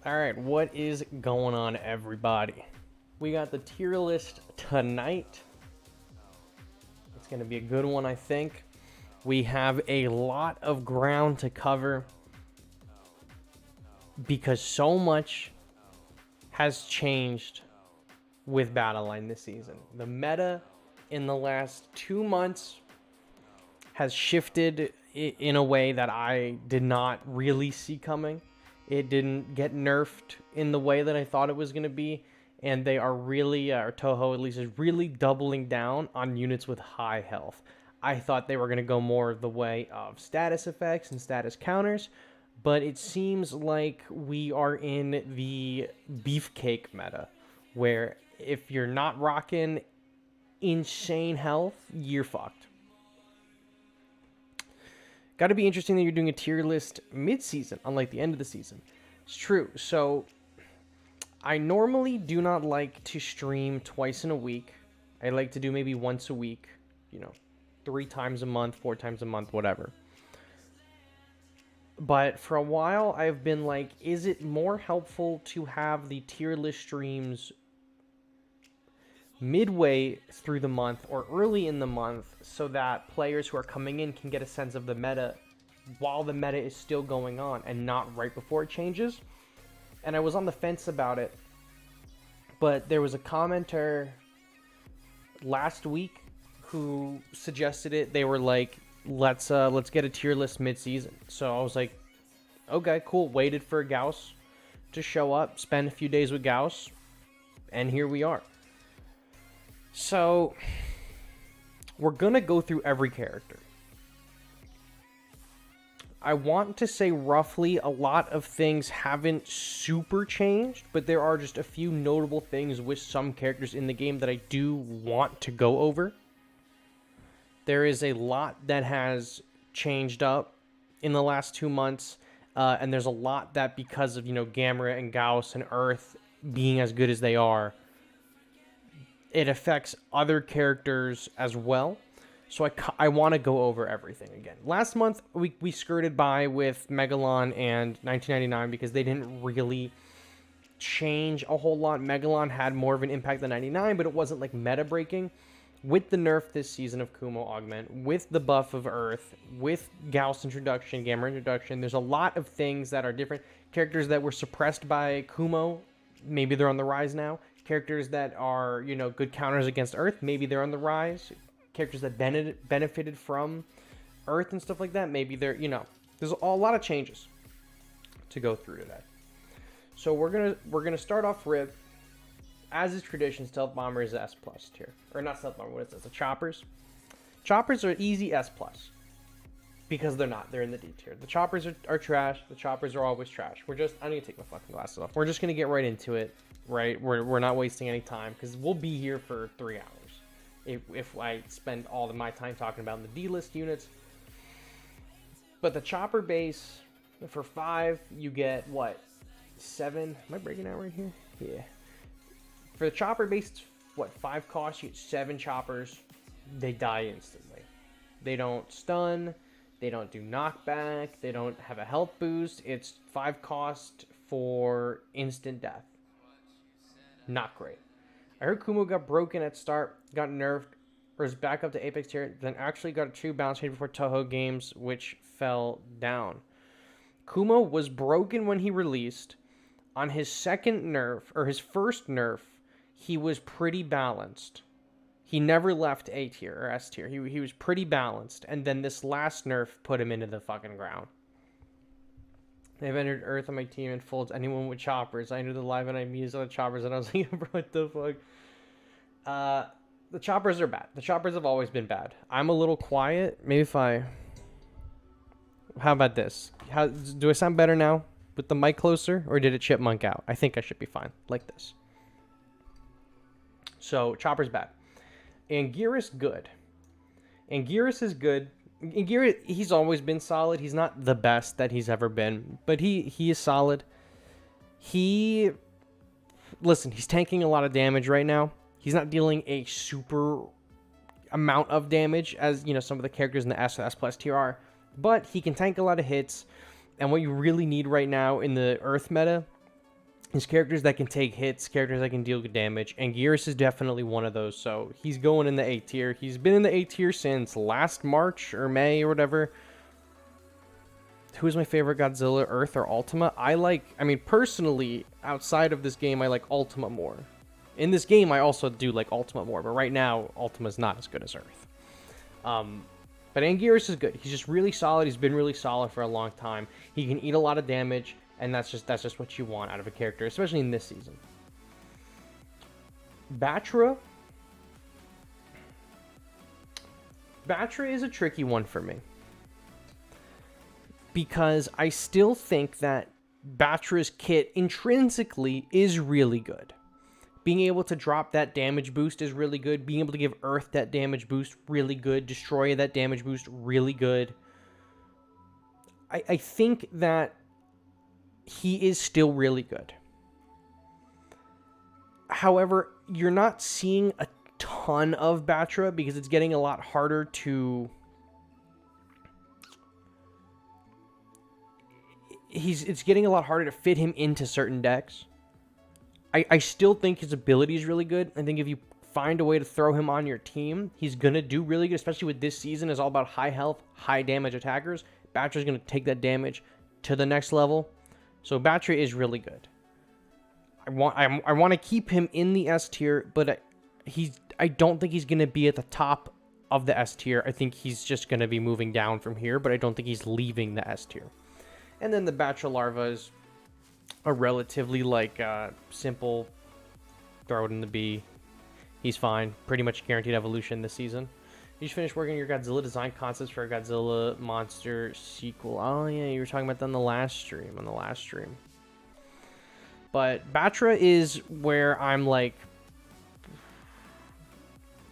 Alright, what is going on, everybody? We got the tier list tonight. It's going to be a good one, I think. We have a lot of ground to cover because so much has changed with Battle Line this season. The meta in the last 2 months has shifted in a way that I did not really see coming. It didn't get nerfed in the way that I thought it was going to be. And they are really, or Toho at least, is really doubling down on units with high health. I thought they were going to go more the way of status effects and status counters. But it seems like we are in the beefcake meta, where if you're not rocking insane health, you're fucked. Got to be interesting that you're doing a tier list mid-season, unlike the end of the season. It's true. So I normally do not like to stream twice in a week. I like to do maybe once a week, 3 times a month, 4 times a month, whatever. But for a while, I've been like, is it more helpful to have the tier list streams midway through the month or early in the month so that players who are coming in can get a sense of the meta while the meta is still going on and not right before it changes? And I was on the fence about it, but there was a commenter last week who suggested it. They were like, let's get a tier list mid-season. So I was like, okay, cool. Waited for Gauss to show up, spend a few days with Gauss, and here we are. So we're gonna go through every character. I want to say roughly a lot of things haven't super changed, but there are just a few notable things with some characters in the game that I do want to go over. There is a lot that has changed up in the last 2 months, and there's a lot that because of, Gamera and Gauss and Earth being as good as they are, it affects other characters as well. So I want to go over everything again. Last month, we skirted by with Megalon and 1999 because they didn't really change a whole lot. Megalon had more of an impact than 99, but it wasn't like meta breaking. With the nerf this season of Kumo Augment, with the buff of Earth, with Gauss introduction, Gamera introduction, there's a lot of things that are different. Characters that were suppressed by Kumo, maybe they're on the rise now. Characters that are, good counters against Earth, maybe they're on the rise. Characters that benefited from Earth and stuff like that, maybe they're, there's a lot of changes to go through today. So we're gonna start off with, as is tradition, Stealth Bomber is S+ tier. Or not Stealth Bomber, what is this? The Choppers. Choppers are easy S+. Because they're not. They're in the D tier. The Choppers are trash. The Choppers are always trash. I need to take my fucking glasses off. We're just gonna get right into it. Right, we're not wasting any time because we'll be here for 3 hours if I spend all of my time talking about the D-list units. But the chopper base for 5, you get what, 7? Am I breaking out right here? Yeah. For the chopper base, it's what, 5 cost? You get 7 choppers. They die instantly. They don't stun. They don't do knockback. They don't have a health boost. It's 5 cost for instant death. Not great. I heard Kumo got broken at start, got nerfed, or is back up to Apex tier, then actually got a true bounce rate before Toho games, which fell down. Kumo was broken when he released. On his second nerf, or his first nerf, he was pretty balanced. He never left A tier or S tier. He was pretty balanced, and then this last nerf put him into the fucking ground. They've entered Earth on my team and folds anyone with choppers. I entered the live and I mused on the choppers and I was like, bro, what the fuck? The choppers are bad. The choppers have always been bad. I'm a little quiet. Maybe if I... How about this? Do I sound better now with the mic closer? Or did it chipmunk out? I think I should be fine. Like this. So, chopper's bad. Anguirus, good. Anguirus is good. Anguirus, he's always been solid. He's not the best that he's ever been, but he is solid. Listen, he's tanking a lot of damage right now. He's not dealing a super amount of damage as, some of the characters in the S plus tier are, but he can tank a lot of hits. And what you really need right now in the Earth meta He's characters that can take hits, characters that can deal good damage, and Gyaos is definitely one of those, so he's going in the A tier. He's been in the A tier since last March or May or whatever. Who is my favorite Godzilla, Earth or Ultima? I mean, personally, outside of this game, I like Ultima more. In this game, I also do like Ultima more, but right now, Ultima's not as good as Earth. But Anguirus is good. He's just really solid. He's been really solid for a long time. He can eat a lot of damage, and that's just what you want out of a character, especially in this season. Batra. Batra is a tricky one for me, because I still think that Batra's kit intrinsically is really good. Being able to drop that damage boost is really good. Being able to give Earth that damage boost, really good. Destoroyah that damage boost, really good. I think that he is still really good. However, you're not seeing a ton of Batra because it's getting a lot harder to... It's getting a lot harder to fit him into certain decks. I still think his ability is really good. I think if you find a way to throw him on your team, he's going to do really good, especially with this season. It's all about high health, high damage attackers. Batra's going to take that damage to the next level. So Batra is really good. I want to keep him in the S tier, but I don't think he's going to be at the top of the S tier. I think he's just going to be moving down from here, but I don't think he's leaving the S tier. And then the Batra larva is a relatively, simple throw it in the B. He's fine. Pretty much guaranteed evolution this season. You just finished working on your Godzilla design concepts for a Godzilla monster sequel. Oh, yeah, you were talking about that on the last stream. But Batra is where I'm like...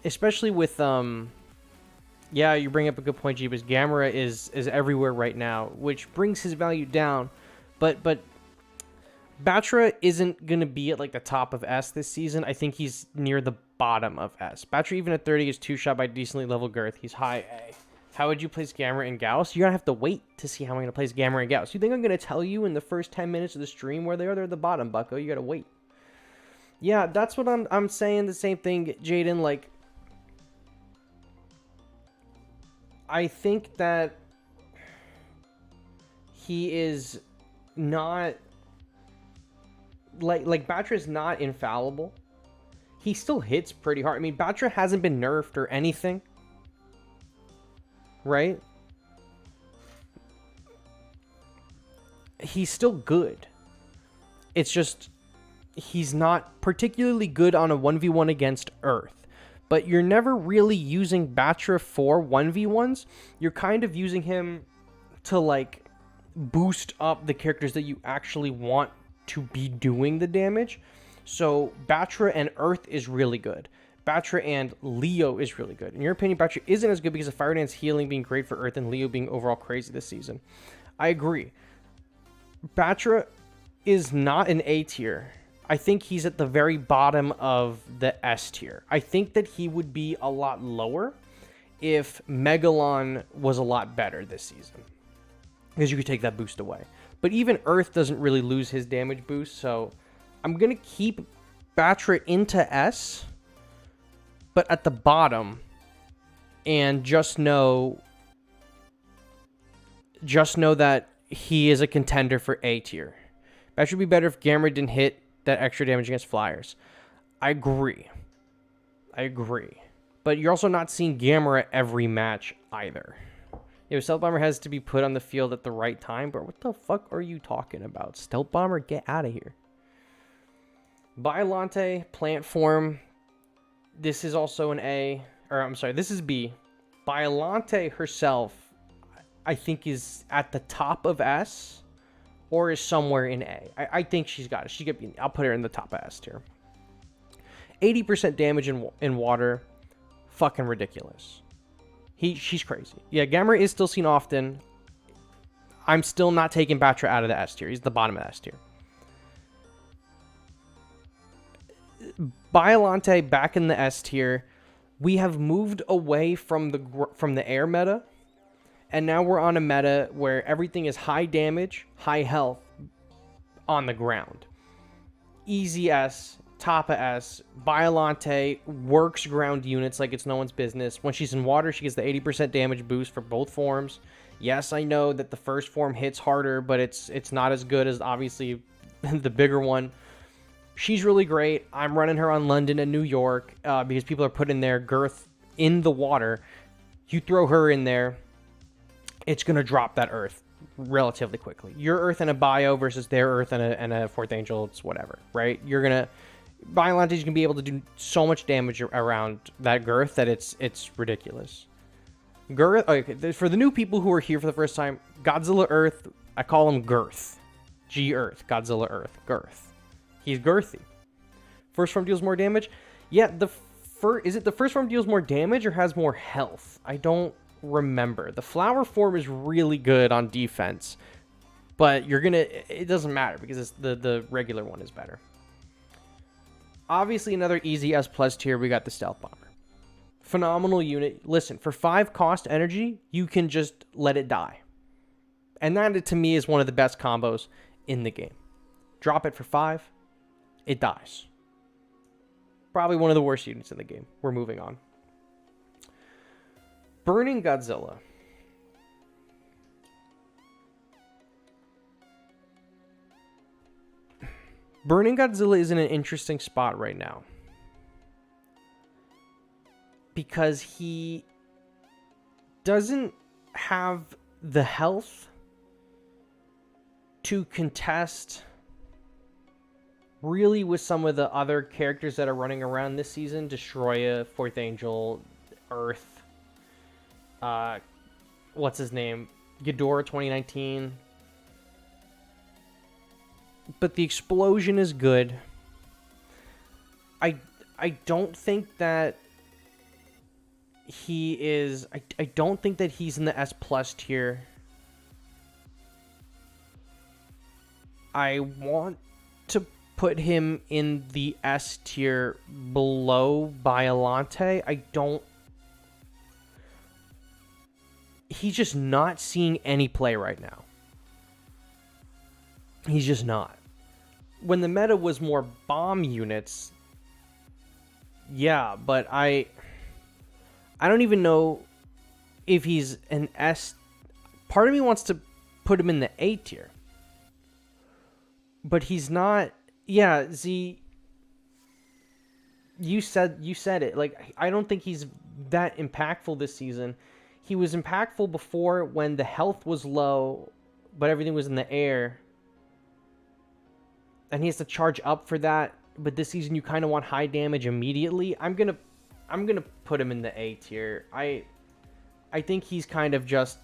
Especially with, yeah, you bring up a good point, Jeebus. Gamera is everywhere right now, which brings his value down. But Batra isn't going to be at, the top of S this season. I think he's near the bottom of S. Batra, even at 30, is two-shot by decently level girth. He's high A. How would you place Gamera and Gauss? You're going to have to wait to see how I'm going to place Gamera and Gauss. You think I'm going to tell you in the first 10 minutes of the stream where they are? They're at the bottom, bucko. You got to wait. Yeah, that's what I'm saying. The same thing, Jaden. I think that he is not... Batra is not infallible. He still hits pretty hard. I mean, Batra hasn't been nerfed or anything. Right? He's still good. It's just... he's not particularly good on a 1v1 against Earth. But you're never really using Batra for 1v1s. You're kind of using him to, boost up the characters that you actually want to be doing the damage. So Batra and Earth is really good. Batra and Leo is really good. In your opinion, Batra isn't as good because of Fire Dance healing being great for Earth and Leo being overall crazy this season. I agree. Batra is not an A tier. I think he's at the very bottom of the S tier. I think that he would be a lot lower if Megalon was a lot better this season, because you could take that boost away. But even Earth doesn't really lose his damage boost, so I'm going to keep Batra into S, but at the bottom, and just know that he is a contender for A tier. Batra would be better if Gamera didn't hit that extra damage against flyers. I agree. But you're also not seeing Gamera every match either. Stealth Bomber has to be put on the field at the right time, but what the fuck are you talking about? Stealth Bomber, get out of here. Biollante, plant form. This is also an A. Or, I'm sorry, this is B. Biollante herself, I think, is at the top of S, or is somewhere in A. I think she's got it. She could be, I'll put her in the top of S tier. 80% damage in water. Fucking ridiculous. She's crazy. Yeah, Gamera is still seen often. I'm still not taking Batra out of the S tier. He's the bottom of the S tier. Biollante back in the S tier. We have moved away from the air meta, and now we're on a meta where everything is high damage, high health on the ground. Easy S, Tapa S, Biolante works ground units like it's no one's business. When she's in water, she gets the 80% damage boost for both forms. Yes, I know that the first form hits harder, but it's not as good as, obviously, the bigger one. She's really great. I'm running her on London and New York because people are putting their girth in the water. You throw her in there, it's going to drop that earth relatively quickly. Your earth and a bio versus their earth and a fourth angel, it's whatever, right? You're going to... Biolante's going to be able to do so much damage around that girth that it's ridiculous. Girth... Okay, for the new people who are here for the first time, Godzilla Earth, I call him Girth. G-Earth. Godzilla Earth. Girth. He's girthy. First form deals more damage. Yeah, is it the first form deals more damage or has more health? I don't remember. The flower form is really good on defense, but it doesn't matter because the regular one is better. Obviously, another easy S plus tier, we got the Stealth Bomber. Phenomenal unit. Listen, for 5 cost energy, you can just let it die. And that, to me, is one of the best combos in the game. Drop it for 5. It dies. Probably one of the worst units in the game. We're moving on. Burning Godzilla. Burning Godzilla is in an interesting spot right now. Because he doesn't have the health to contest really with some of the other characters that are running around this season. Destoroyah, Fourth Angel, Earth, what's his name? Ghidorah 2019. But the explosion is good. I don't think that he is... I don't think that he's in the S plus tier. I want to put him in the S tier below Biolante. I don't... He's just not seeing any play right now. He's just not. When the meta was more bomb units, yeah, but I don't even know if he's an S. Part of me wants to put him in the A tier. But he's not. Yeah, Z, you said it. Like, I don't think he's that impactful this season. He was impactful before when the health was low, but everything was in the air. And he has to charge up for that. But this season, you kind of want high damage immediately. I'm gonna put him in the A tier. I think he's kind of just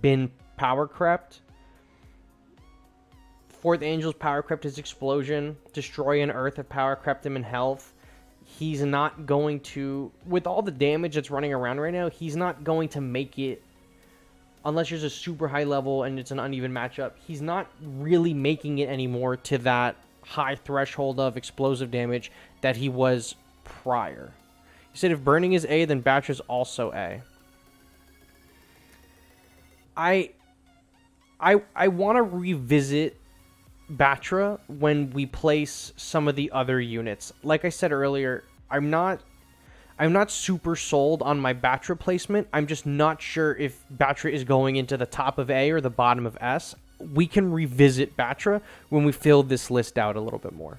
been power crept. Fourth Angel's power crept his explosion. Destoroyah and Earth have power crept him in health. He's not going to, with all the damage that's running around right now, he's not going to make it, unless there's a super high level and it's an uneven matchup, he's not really making it anymore to that high threshold of explosive damage that he was prior. You said if Burning is A, then Batra's also A. I want to revisit Batra when we place some of the other units. Like I said earlier, I'm not super sold on my Batra placement. I'm just not sure if Batra is going into the top of A or the bottom of S. We can revisit Batra when we fill this list out a little bit more.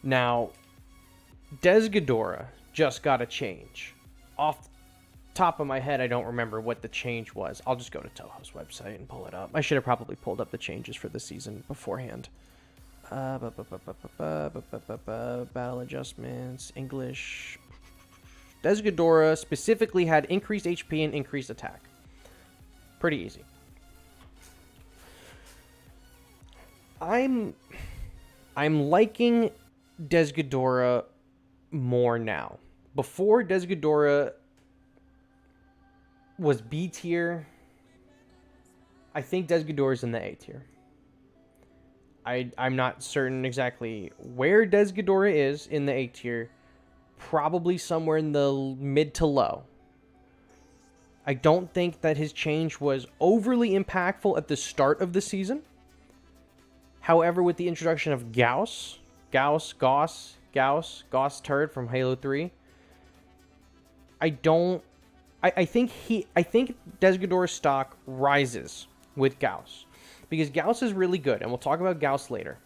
Now, Ghidorah just got a change. Off the top of my head, I don't remember what the change was. I'll just go to Toho's website and pull it up. I should have probably pulled up the changes for the season beforehand. Battle adjustments, English. Ghidorah specifically had increased HP and increased attack. Pretty easy. I'm liking Ghidorah more now. Before, Ghidorah was B tier. I think Ghidorah is in the A tier. I'm not certain exactly where Ghidorah is in the A tier. Probably somewhere in the mid to low. I don't think that his change was overly impactful at the start of the season. However, with the introduction of Gauss turd from Halo 3, I think Ghidorah's stock rises with Gauss, because Gauss is really good, and we'll talk about Gauss later.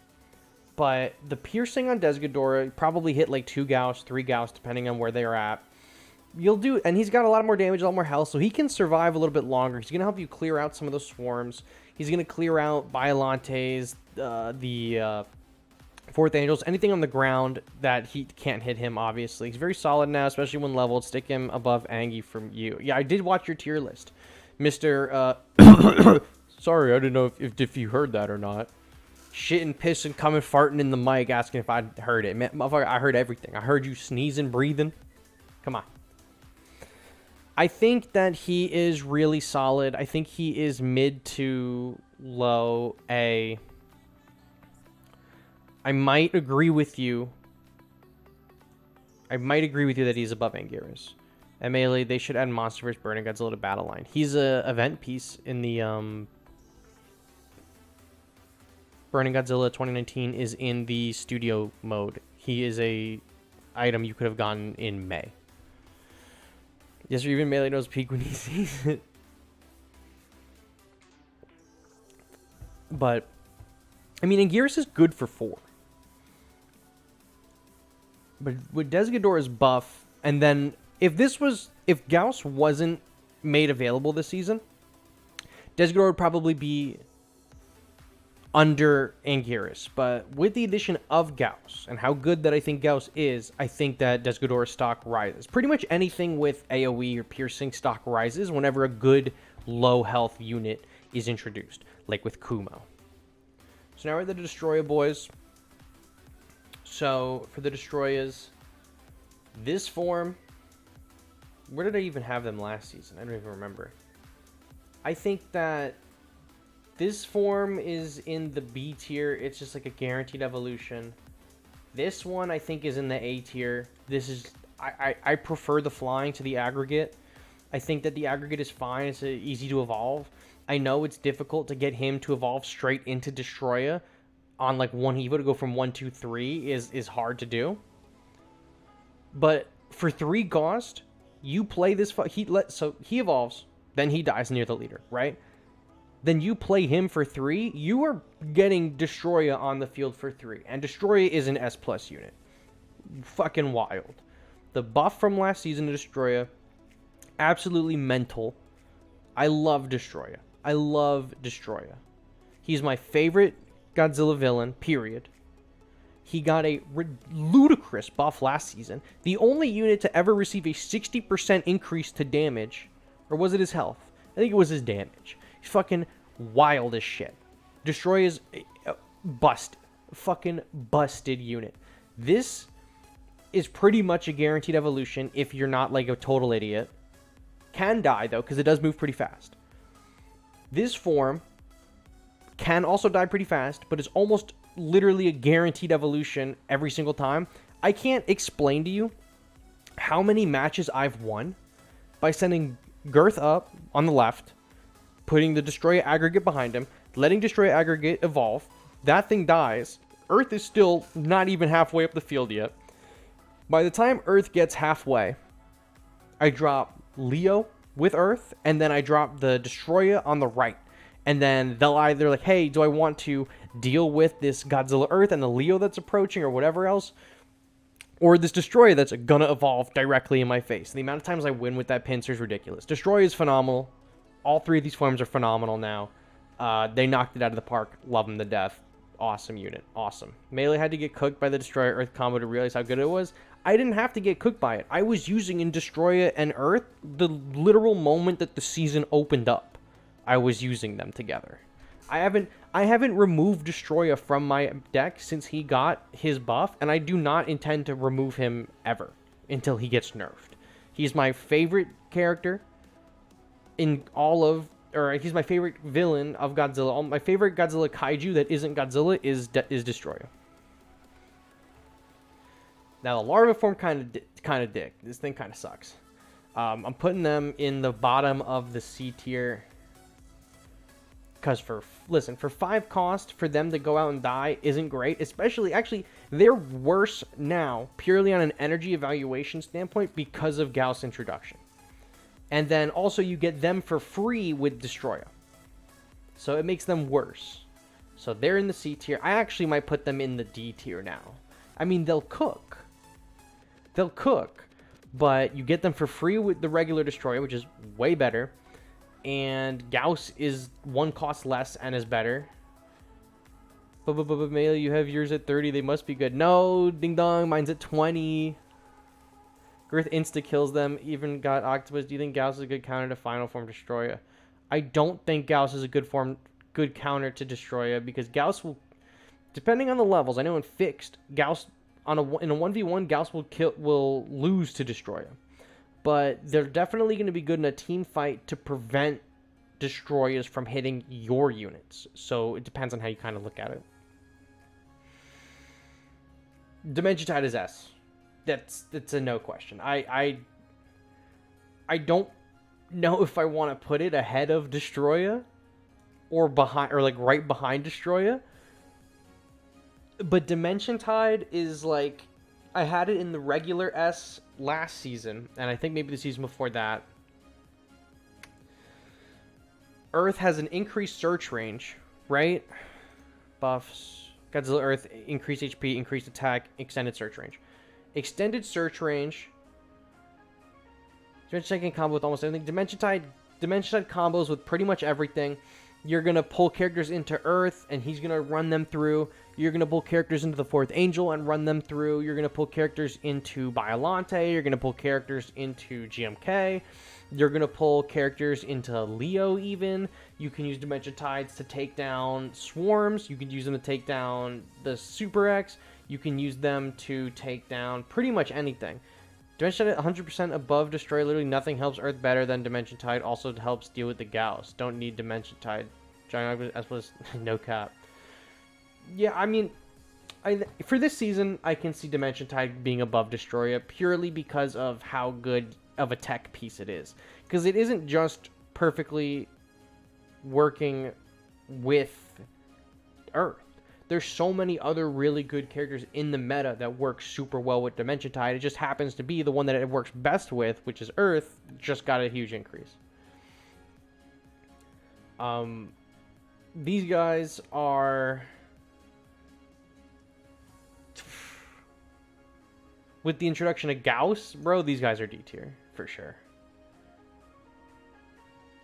But the piercing on Ghidorah probably hit like 2 Gauss, 3 Gauss, depending on where they are at. And he's got a lot more damage, a lot more health, so he can survive a little bit longer. He's going to help you clear out some of those swarms. He's going to clear out Biolantes, the Fourth Angels, anything on the ground that he can't hit him, obviously. He's very solid now, especially when leveled. Stick him above Angie from you. Yeah, I did watch your tier list, Mr. Sorry, I didn't know if you heard that or not. Shitting, pissing, coming, farting in the mic, asking if I heard it. Man, motherfucker, I heard everything. I heard you sneezing, breathing. Come on. I think that he is really solid. I think he is mid to low A. I might agree with you. That he's above Anguirus. And Melee, they should add Monsterverse Burning Godzilla to Battle Line. He's a event piece in the Burning Godzilla 2019 is in the studio mode. He is a item you could have gotten in May. Yes, or even Melee knows peak when he sees it. But, I mean, Anguirus is good for 4. But with Ghidorah's buff, and then if Gauss wasn't made available this season, Ghidorah would probably be under Anguirus. But with the addition of Gauss and how good that I think Gauss is, I think that Ghidorah's stock rises. Pretty much anything with AoE or piercing stock rises whenever a good low health unit is introduced, like with Kumo. So now we're at the Destoroyah boys. So for the Destoroyahs, this form, where did I even have them last season? I don't even remember. I think that this form is in the B tier. It's just like a guaranteed evolution. This one I think is in the A tier. This is I prefer the flying to the aggregate. I think that the aggregate is fine. It's easy to evolve. I know it's difficult to get him to evolve straight into Destoroyah on like one Evo. To go from 1, 2, 3 is hard to do. But for 3 Ghost, you play this. So he evolves, then he dies near the leader, right? Then you play him for 3. You are getting Destoroyah on the field for 3, and Destoroyah is an S+ unit. Fucking wild. The buff from last season to Destoroyah, absolutely mental. I love Destoroyah. He's my favorite Godzilla villain, period. He got a ludicrous buff last season. The only unit to ever receive a 60% increase to damage. Or was it his health? I think it was his damage. He's fucking wild as shit. Destoroyah's busted. Fucking busted unit. This is pretty much a guaranteed evolution if you're not like a total idiot. Can die though, because it does move pretty fast. This form can also die pretty fast, but it's almost literally a guaranteed evolution every single time. I can't explain to you how many matches I've won by sending Girth up on the left, putting the Destoroyah aggregate behind him, letting Destoroyah aggregate evolve. That thing dies. Earth is still not even halfway up the field yet. By the time Earth gets halfway, I drop Leo with Earth, and then I drop the Destoroyah on the right. And then they'll either like, hey, do I want to deal with this Godzilla Earth and the Leo that's approaching or whatever else? Or this Destoroyah that's gonna evolve directly in my face. The amount of times I win with that pincer is ridiculous. Destoroyah is phenomenal. All 3 of these forms are phenomenal now. They knocked it out of the park. Love them to death. Awesome unit. Awesome. Melee had to get cooked by the Destoroyah Earth combo to realize how good it was. I didn't have to get cooked by it. I was using in Destoroyah and Earth the literal moment that the season opened up. I was using them together. I haven't removed Destoroyah from my deck since he got his buff, and I do not intend to remove him ever until he gets nerfed. He's my favorite character in all of, or he's my favorite villain of Godzilla. My favorite Godzilla kaiju that isn't Godzilla is Destoroyah. Now the larva form kind of dick. This thing kind of sucks. I'm putting them in the bottom of the C tier. Because listen, for 5 cost, for them to go out and die isn't great. Especially, actually, they're worse now, purely on an energy evaluation standpoint, because of Gauss introduction. And then also you get them for free with Destoroyah. So it makes them worse. So they're in the C tier. I actually might put them in the D tier now. I mean, they'll cook. They'll cook. But you get them for free with the regular Destoroyah, which is way better. And Gauss is 1 cost less and is better. But Mail, you have yours at 30. They must be good. No, ding dong. Mine's at 20. Girth insta-kills them. Even got Octopus. Do you think Gauss is a good counter to Final Form Destoroyah? I don't think Gauss is a good counter to Destoroyah, because Gauss will, depending on the levels, I know in fixed, Gauss in a 1v1, Gauss will lose to Destoroyah. But they're definitely going to be good in a team fight to prevent Destoroyahs from hitting your units. So it depends on how you kind of look at it. Dimension Tide is S. That's a no question. I don't know if I want to put it ahead of Destoroyah or behind, or like right behind Destoroyah. But Dimension Tide is like, I had it in the regular S last season, and I think maybe the season before that. Earth has an increased search range, right? Buffs. Godzilla Earth, increased HP, increased attack, extended search range. Extended search range. Dimension Tide can combo with almost everything. Dimension Tide combos with pretty much everything. You're going to pull characters into Earth, and he's going to run them through. You're going to pull characters into the 4th Angel and run them through. You're going to pull characters into Biollante. You're going to pull characters into GMK. You're going to pull characters into Leo even. You can use Dimension Tides to take down Swarms. You can use them to take down the Super X. You can use them to take down pretty much anything. Dimension Tide 100% above Destoroyah. Literally nothing helps Earth better than Dimension Tide. Also helps deal with the Gauss. Don't need Dimension Tide. Giant as was no cap. Yeah, I mean, for this season, I can see Dimension Tide being above Destoroyah purely because of how good of a tech piece it is. Because it isn't just perfectly working with Earth. There's so many other really good characters in the meta that work super well with Dimension Tide. It just happens to be the one that it works best with, which is Earth, just got a huge increase. These guys are... With the introduction of Gauss, bro, these guys are D tier, for sure.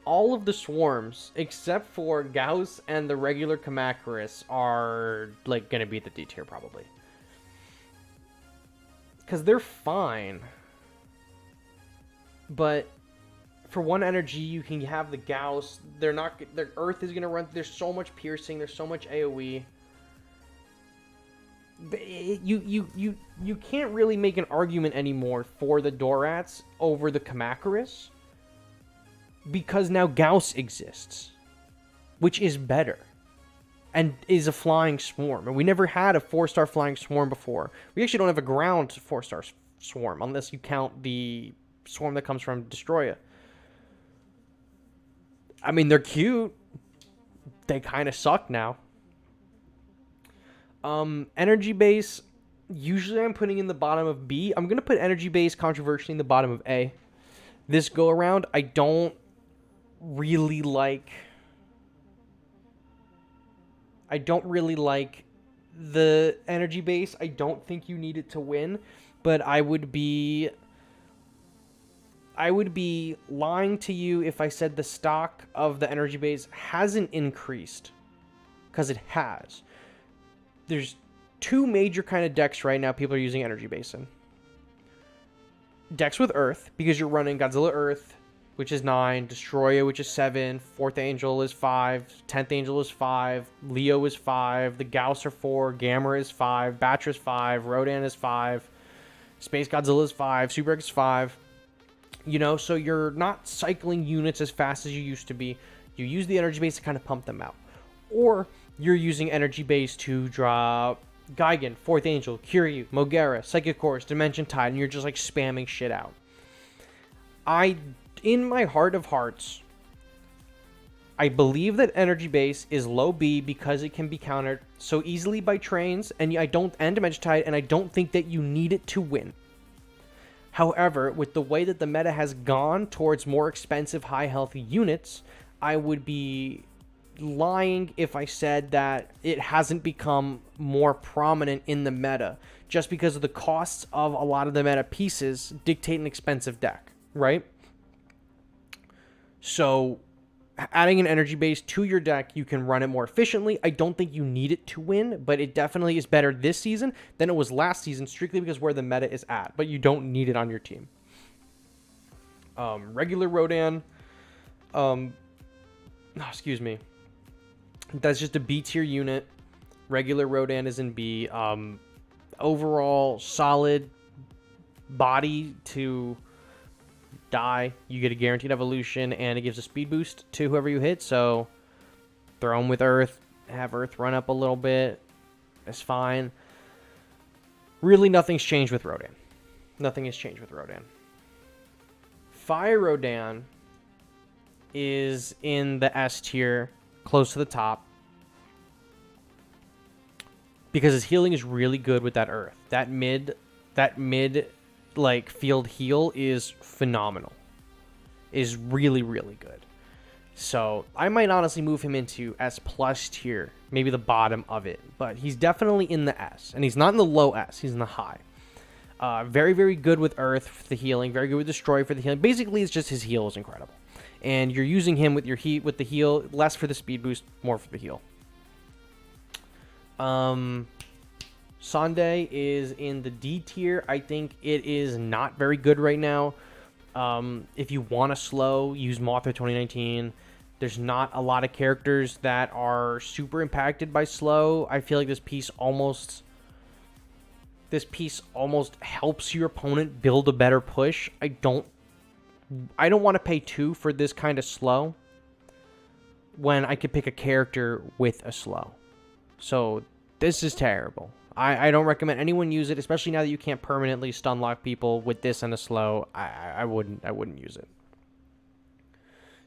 All of the swarms, except for Gauss and the regular Kamacuras, are, like, gonna be at the D tier, probably. Because they're fine. But for 1 energy, you can have the Gauss. Their Earth is gonna run. There's so much piercing. There's so much AoE. You can't really make an argument anymore for the Dorats over the Kamacuras, because now Gauss exists, which is better and is a flying swarm. And we never had a 4-star flying swarm before. We actually don't have a ground 4-star swarm unless you count the swarm that comes from Destoroyah. I mean, they're cute. They kind of suck now. Energy base, usually I'm putting in the bottom of B. I'm going to put energy base controversially in the bottom of A. This go around, I don't really like the energy base. I don't think you need it to win, but I would be lying to you if I said the stock of the energy base hasn't increased, because it has. There's 2 major kind of decks right now people are using energy base in. Decks with Earth, because you're running Godzilla Earth, which is 9, Destoroyah, which is 7, 4th Angel is 5, 10th Angel is 5, Leo is 5, the Gauss are 4, Gamera is 5, Batra is 5, Rodan is 5, Space Godzilla is 5, Super X is 5. You know, so you're not cycling units as fast as you used to be. You use the energy base to kind of pump them out. Or you're using energy base to drop Gigan, 4th Angel, Kiryu, Mogera, Psychic Course, Dimension Tide, and you're just like spamming shit out. In my heart of hearts, I believe that energy base is low B because it can be countered so easily by trains, and Dimension Tide, and I don't think that you need it to win. However, with the way that the meta has gone towards more expensive, high health units, I would be lying if I said that it hasn't become more prominent in the meta, just because of the costs of a lot of the meta pieces dictate an expensive deck, right? So adding an energy base to your deck, you can run it more efficiently. I don't think you need it to win, but it definitely is better this season than it was last season, strictly because where the meta is at, but you don't need it on your team. Regular Rodan, excuse me, that's just a B tier unit. Regular Rodan is in B. Overall solid body to die. You get a guaranteed evolution, and it gives a speed boost to whoever you hit. So throw him with Earth, have Earth run up a little bit. That's fine. Really, nothing's changed with Rodan. Nothing has changed with Rodan. Fire Rodan is in the S tier, close to the top, because his healing is really good with that Earth. That mid like field heal is phenomenal. Is really, really good. So I might honestly move him into S plus tier, maybe the bottom of it, but he's definitely in the S, and he's not in the low S, he's in the high. Very, very good with Earth for the healing, very good with Destroy for the healing. Basically, it's just his heal is incredible, and you're using him with your with the heal, less for the speed boost, more for the heal. Sunday is in the D tier. I think it is not very good right now. If you want to slow, use Mothra 2019. There's not a lot of characters that are super impacted by slow. I feel like this piece almost helps your opponent build a better push. I don't want to pay 2 for this kind of slow when I could pick a character with a slow. So this is terrible. I don't recommend anyone use it, especially now that you can't permanently stun lock people with this and a slow. I wouldn't use it.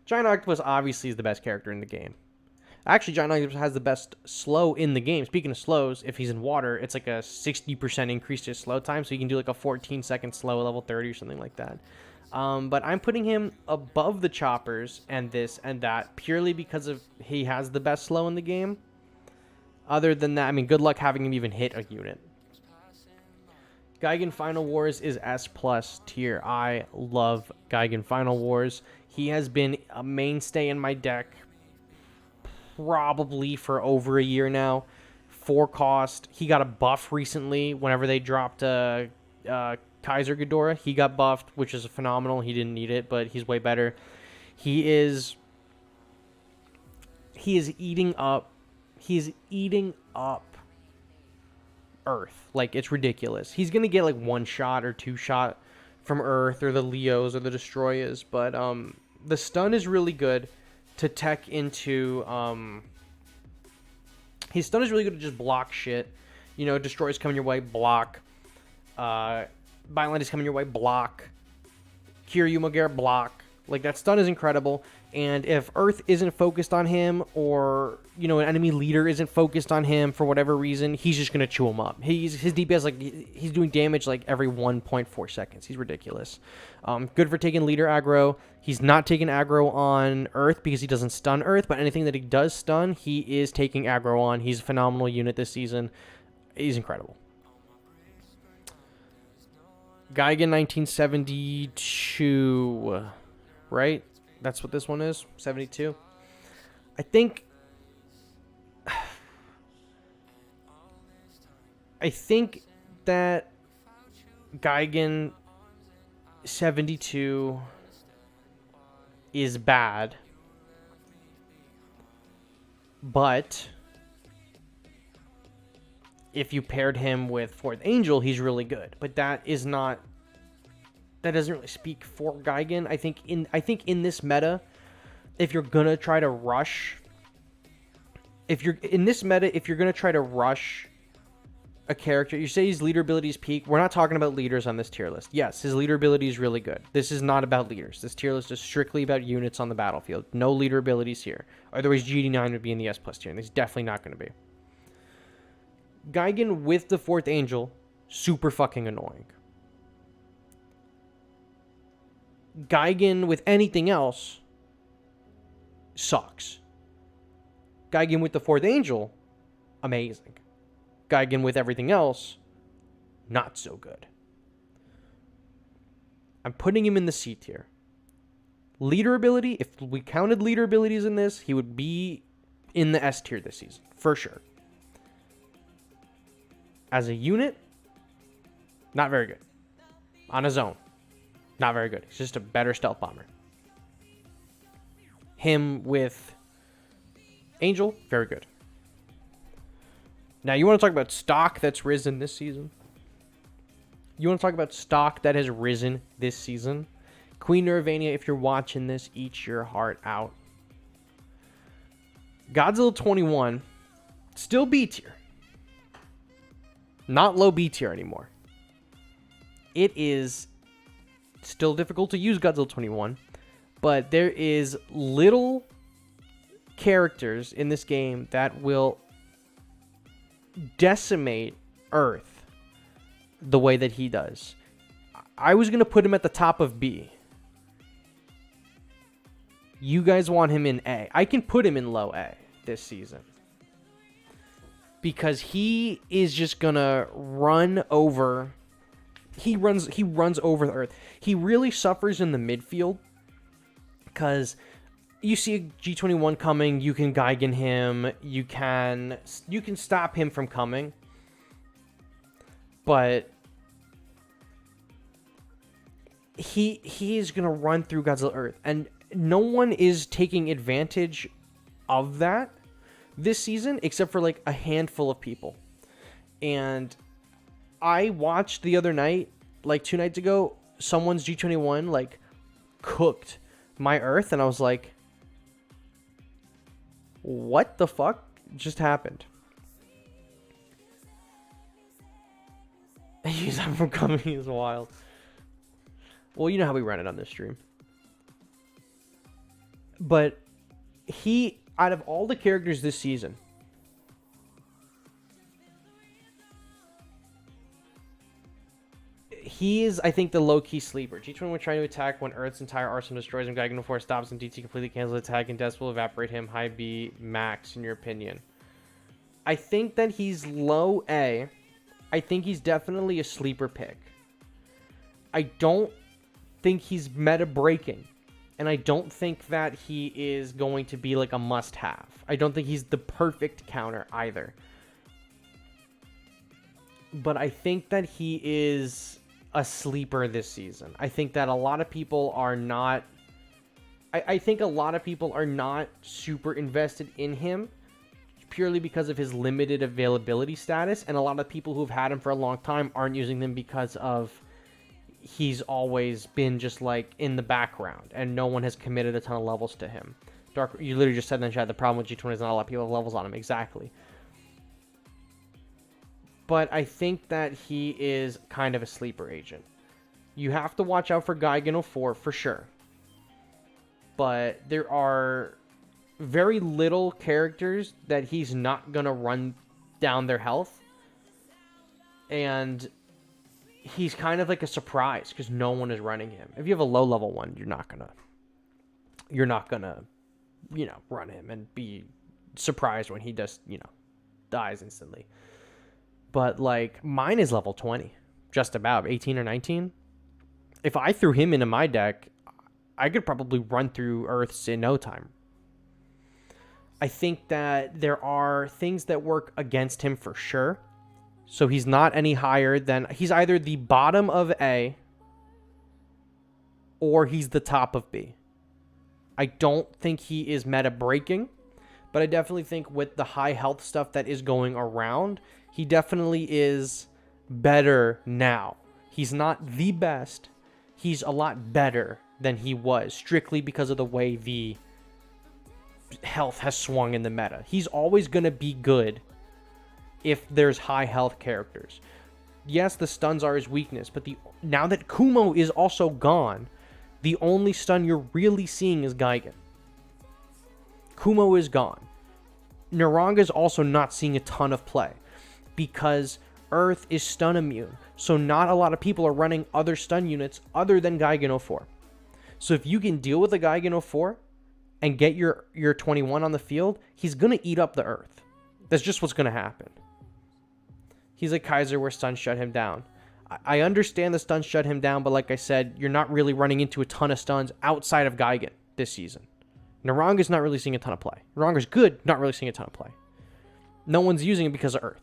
Giant Octopus obviously is the best character in the game. Actually, Giant Octopus has the best slow in the game. Speaking of slows, if he's in water, it's like a 60% increase to his slow time, so you can do like a 14-second slow at level 30 or something like that. But I'm putting him above the choppers and this and that purely because of he has the best slow in the game. Other than that, I mean, good luck having him even hit a unit. Gigan Final Wars is S plus tier. I love Gigan Final Wars. He has been a mainstay in my deck probably for over a year now. 4 cost. He got a buff recently whenever they dropped Kaiser Ghidorah. He got buffed, which is phenomenal. He didn't need it, but he's way better. He is eating up. He's eating up Earth. Like, it's ridiculous. He's going to get, like, 1 shot or 2 shot from Earth or the Leos or the Destoroyahs. But the stun is really good to tech into... his stun is really good to just block shit. You know, Destroy's coming your way, block. Byline is coming your way, block. Kiryu Magera, block. Like, that stun is incredible. And if Earth isn't focused on him, or, you know, an enemy leader isn't focused on him for whatever reason, he's just going to chew him up. His DPS, like, he's doing damage, like, every 1.4 seconds. He's ridiculous. Good for taking leader aggro. He's not taking aggro on Earth because he doesn't stun Earth, but anything that he does stun, he is taking aggro on. He's a phenomenal unit this season. He's incredible. Gigan 1972, right? That's what this one is, 72. I think that Gigan 72 is bad, but if you paired him with Fourth Angel, he's really good. But that doesn't really speak for Gigan. I think in this meta, if you're gonna try to rush a character, you say his leader ability is peak. We're not talking about leaders on this tier list. Yes, his leader ability is really good. This is not about leaders. This tier list is strictly about units on the battlefield. No leader abilities here. Otherwise, GD9 would be in the S+ tier, and he's definitely not going to be. Gigan with the 4th Angel, super fucking annoying. Gigan with anything else sucks. Gigan with the 4th Angel, amazing. Gigan with everything else, not so good. I'm putting him in the C tier. Leader ability, if we counted leader abilities in this, he would be in the S tier this season, for sure. As a unit, not very good. On his own, not very good. He's just a better stealth bomber. Him with Angel, very good. Now, you want to talk about stock that's risen this season? You want to talk about stock that has risen this season? Queen Nervania, if you're watching this, eat your heart out. Godzilla 21, still B tier. Not low B tier anymore. It is still difficult to use Godzilla 21, but there is little characters in this game that will decimate Earth the way that he does. I was going to put him at the top of B. You guys want him in A. I can put him in low A this season. Because he is just going to run over... He runs over the Earth. He really suffers in the midfield. Because you see a G21 coming, you can Gigan him, you can stop him from coming. But he is going to run through Godzilla Earth, and no one is taking advantage of that this season except for like a handful of people. And I watched the other night, like 2 nights ago, someone's G21 like cooked my Earth, and I was like, what the fuck just happened? He's not from coming, he's wild. Well, you know how we run it on this stream. But he, out of all the characters this season, he is, I think, the low-key sleeper. G21 will try to attack when Earth's entire arsenal destroys him. Gigan Force stops him. DT completely cancels the attack, and Death will evaporate him. High B, max, in your opinion. I think that he's low A. I think he's definitely a sleeper pick. I don't think he's meta breaking. And I don't think that he is going to be like a must-have. I don't think he's the perfect counter either. But I think that he is a sleeper this season. I think that a lot of people are not... I think a lot of people are not super invested in him purely because of his limited availability status. And a lot of people who've had him for a long time aren't using them because of... he's always been just like in the background and no one has committed a ton of levels to him. Dark, you literally just said in the chat, the problem with G20 is not a lot of people have levels on him. Exactly. But I think that he is kind of a sleeper agent. You have to watch out for Gigan 04 for sure. But there are very little characters that he's not going to run down their health. And he's kind of like a surprise because no one is running him. If you have a low level one, you're not gonna, you know, run him and be surprised when he just, you know, dies instantly. But like mine is level 20, just about 18 or 19. If I threw him into my deck, I could probably run through Earths in no time. I think that there are things that work against him for sure. So he's not any higher than... he's either the bottom of A or he's the top of B. I don't think he is meta breaking, but I definitely think with the high health stuff that is going around, he definitely is better now. He's not the best. He's a lot better than he was, strictly because of the way the health has swung in the meta. He's always going to be good if there's high health characters. Yes, the stuns are his weakness, but now that Kumo is also gone, the only stun you're really seeing is Gigan. Kumo is gone. Naranga's also not seeing a ton of play because Earth is stun immune. So not a lot of people are running other stun units other than Gigan 04. So if you can deal with a Gigan 04 and get your 21 on the field, he's going to eat up the Earth. That's just what's going to happen. He's like Kaiser where stuns shut him down. I understand the stuns shut him down, but like I said, you're not really running into a ton of stuns outside of Gigan this season. Naranga's not really seeing a ton of play. Naranga's good, not really seeing a ton of play. No one's using it because of Earth.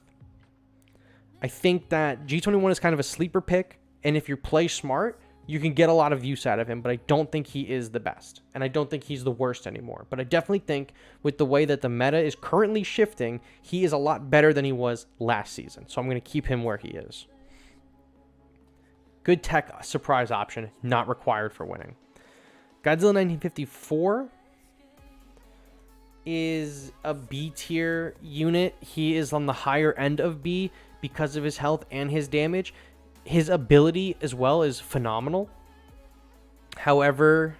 I think that G21 is kind of a sleeper pick, and if you play smart, you can get a lot of use out of him, but I don't think he is the best, and I don't think he's the worst anymore. But I definitely think with the way that the meta is currently shifting, he is a lot better than he was last season, so I'm going to keep him where he is. Good tech surprise option, not required for winning. Godzilla 1954 is a B tier unit. He is on the higher end of B because of his health and his damage. His ability as well is phenomenal. However,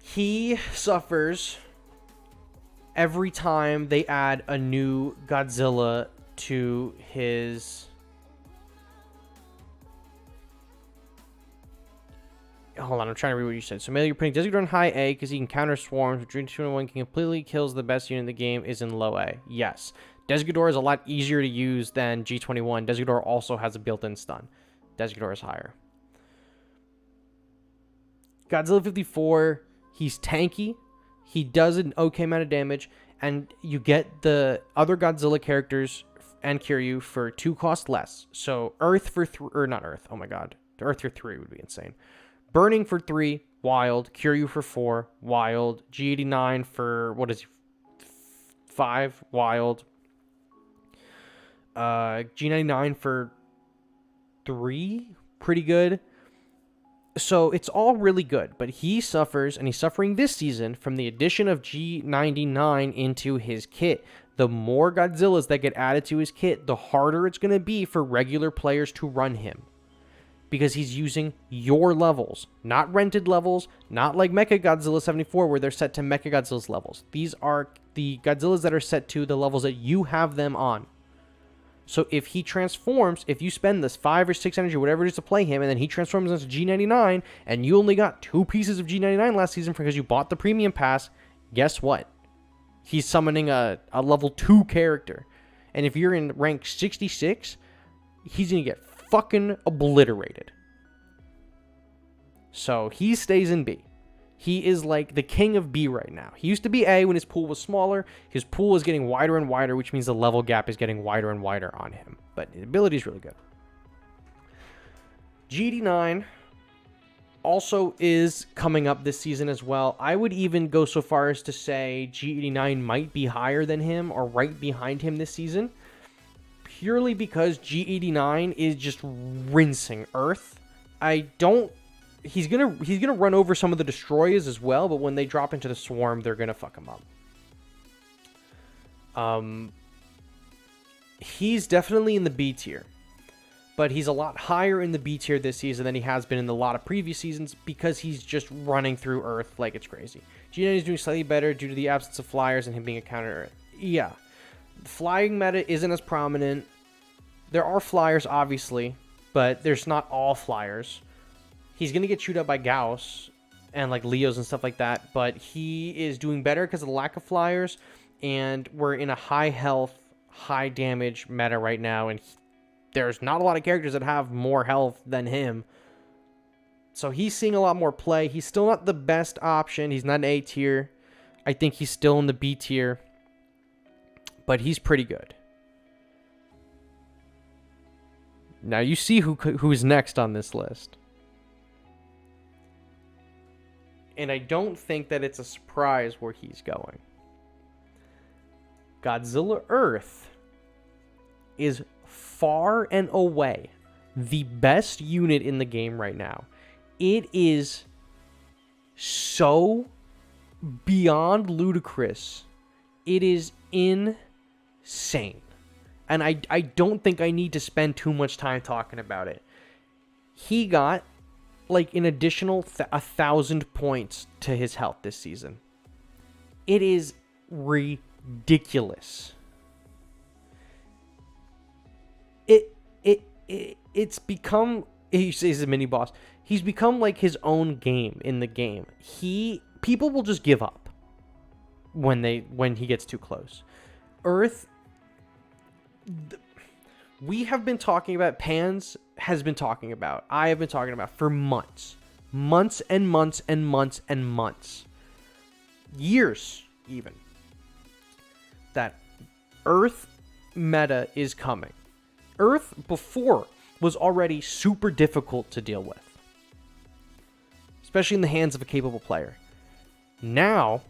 he suffers every time they add a new Godzilla to his... Hold on, I'm trying to read what you said. So, maybe you're putting Destoroyah on high A because he can counter swarms, which G21 can completely kills the best unit in the game is in low A. Yes. Ghidorah is a lot easier to use than G21. Ghidorah also has a built-in stun. Ghidorah is higher. Godzilla 54, he's tanky. He does an okay amount of damage, and you get the other Godzilla characters and Kiryu for 2 cost less. So Earth for 3, or not Earth, oh my god. Earth for 3 would be insane. Burning for 3, wild. Kiryu for 4, wild. G89 for, what is he, 5, wild. G99 for 3, pretty good. So it's all really good, but he suffers, and he's suffering this season from the addition of G99 into his kit. The more Godzillas that get added to his kit, the harder it's going to be for regular players to run him. Because he's using your levels, not rented levels, not like Mechagodzilla 74 where they're set to Mechagodzilla's levels. These are the Godzillas that are set to the levels that you have them on. So if he transforms, if you spend this 5 or 6 energy, whatever it is to play him, and then he transforms into G99, and you only got 2 pieces of G99 last season because you bought the premium pass, guess what? He's summoning a level 2 character. And if you're in rank 66, he's going to get fucking obliterated. So he stays in B. He is like the king of B right now. He used to be A when his pool was smaller. His pool is getting wider and wider, which means the level gap is getting wider and wider on him. But his ability is really good. GD9 also is coming up this season as well. I would even go so far as to say G89 might be higher than him or right behind him this season. Purely because G89 is just rinsing Earth. He's gonna run over some of the Destoroyahs as well, but when they drop into the swarm, they're gonna fuck him up. He's definitely in the B tier, but he's a lot higher in the B tier this season than he has been in a lot of previous seasons because he's just running through Earth like it's crazy. G9 is doing slightly better due to the absence of flyers and him being a counter. Yeah, the flying meta isn't as prominent. There are flyers, obviously, but there's not all flyers. He's going to get chewed up by Gauss and like Leos and stuff like that, but he is doing better because of the lack of flyers, and we're in a high health, high damage meta right now, and there's not a lot of characters that have more health than him. So he's seeing a lot more play. He's still not the best option. He's not an A tier. I think he's still in the B tier, but he's pretty good. Now you see who's next on this list. And I don't think that it's a surprise where he's going. Godzilla Earth is far and away the best unit in the game right now. It is so beyond ludicrous. It is insane insane. And I don't think I need to spend too much time talking about it. He got like an additional 1,000 points to his health this season. It is ridiculous. It's become, he's a mini boss. He's become like his own game in the game. People will just give up when he gets too close. Earth, we have been talking about, Pans has been talking about, I have been talking about for months and months and months and months, years even, that Earth meta is coming. Earth before was already super difficult to deal with, especially in the hands of a capable player. Now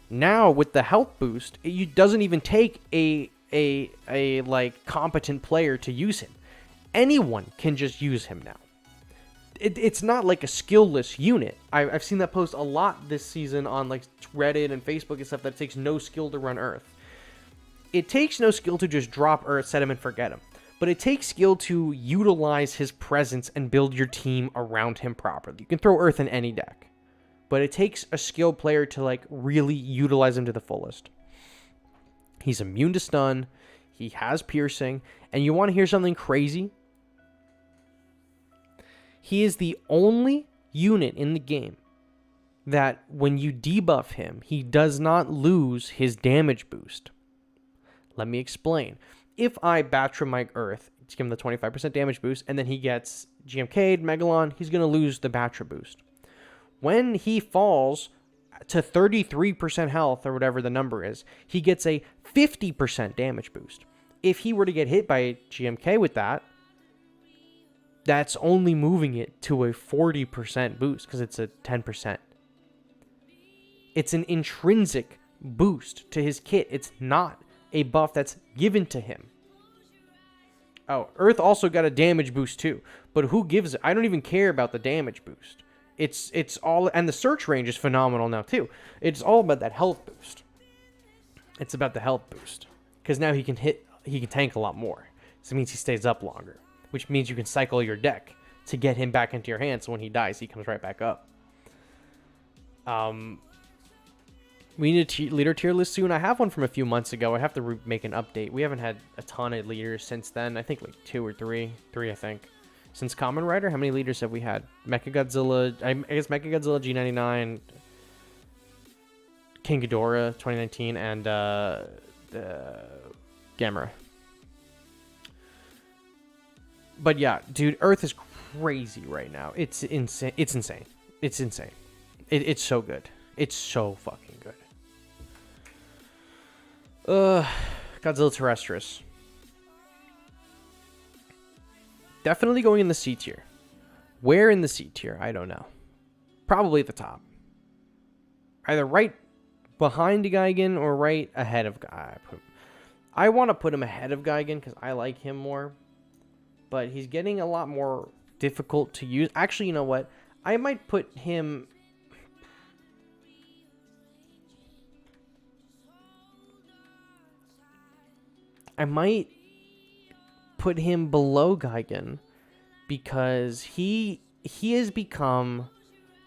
with the health boost, it doesn't even take a like competent player to use him. Anyone can just use him now. It's not like a skillless unit. I've seen that post a lot this season on like Reddit and Facebook and stuff, that it takes no skill to run Earth. It takes no skill to just drop Earth, set him and forget him. But it takes skill to utilize his presence and build your team around him properly. You can throw Earth in any deck, but it takes a skilled player to like really utilize him to the fullest. He's immune to stun. He has piercing. And you want to hear something crazy? He is the only unit in the game that when you debuff him, he does not lose his damage boost. Let me explain. If I Batra my Earth, give him the 25% damage boost, and then he gets GMK'd, Megalon, he's going to lose the Batra boost. When he falls to 33% health, or whatever the number is, he gets a 50% damage boost. If he were to get hit by GMK with that, that's only moving it to a 40% boost, because it's a 10%. It's an intrinsic boost to his kit. It's not a buff that's given to him. Oh, Earth also got a damage boost too, but who gives it? I don't even care about the damage boost. It's all, and the search range is phenomenal now too. It's all about that health boost. It's about the health boost, because now he can tank a lot more. So it means he stays up longer, which means you can cycle your deck to get him back into your hand, so when he dies, he comes right back up. We need a leader tier list soon. I have one from a few months ago. I have to make an update. We haven't had a ton of leaders since then. I think like 2 or 3. 3, I think. Since Kamen Rider, how many leaders have we had? Mechagodzilla, I guess Mechagodzilla G99, King Ghidorah 2019, and Gamera. But yeah, dude, Earth is crazy right now. It's insane. It's insane. It's insane. It's so good. It's so fucking good. Godzilla Terrestris. Definitely going in the C tier. Where in the C tier? I don't know. Probably at the top. Either right behind Gigan or right ahead of Gigan. I want to put him ahead of Gigan because I like him more. But he's getting a lot more difficult to use. Actually, you know what? I might put him... I might put him below Gigan because he has become,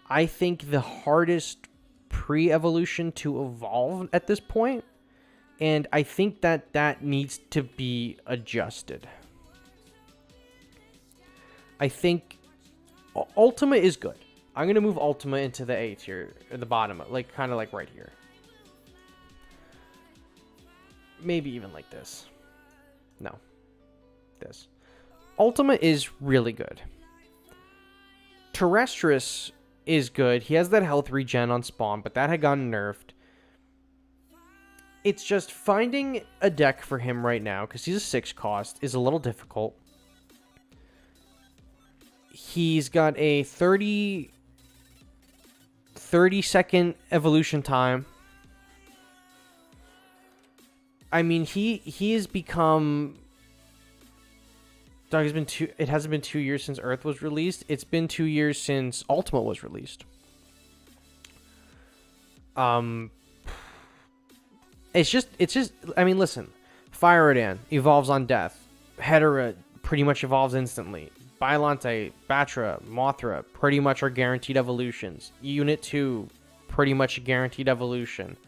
I think, the hardest pre-evolution to evolve at this point, and I think that needs to be adjusted. I think Ultima is good. I'm gonna move Ultima into the A tier, or the bottom, like kind of like right here. Maybe even like this. No. This. Ultima is really good. Terrestris is good. He has that health regen on spawn, but that had gotten nerfed. It's just finding a deck for him right now, because he's a 6 cost, is a little difficult. He's got a 30 second evolution time. I mean, he has become... Dog, it hasn't been 2 years since Earth was released. It's been 2 years since Ultima was released. And It's just, I mean, listen. Fire Rodan evolves on death. Hedorah pretty much evolves instantly. Bylante, Batra, Mothra pretty much are guaranteed evolutions. Unit 2, pretty much a guaranteed evolution.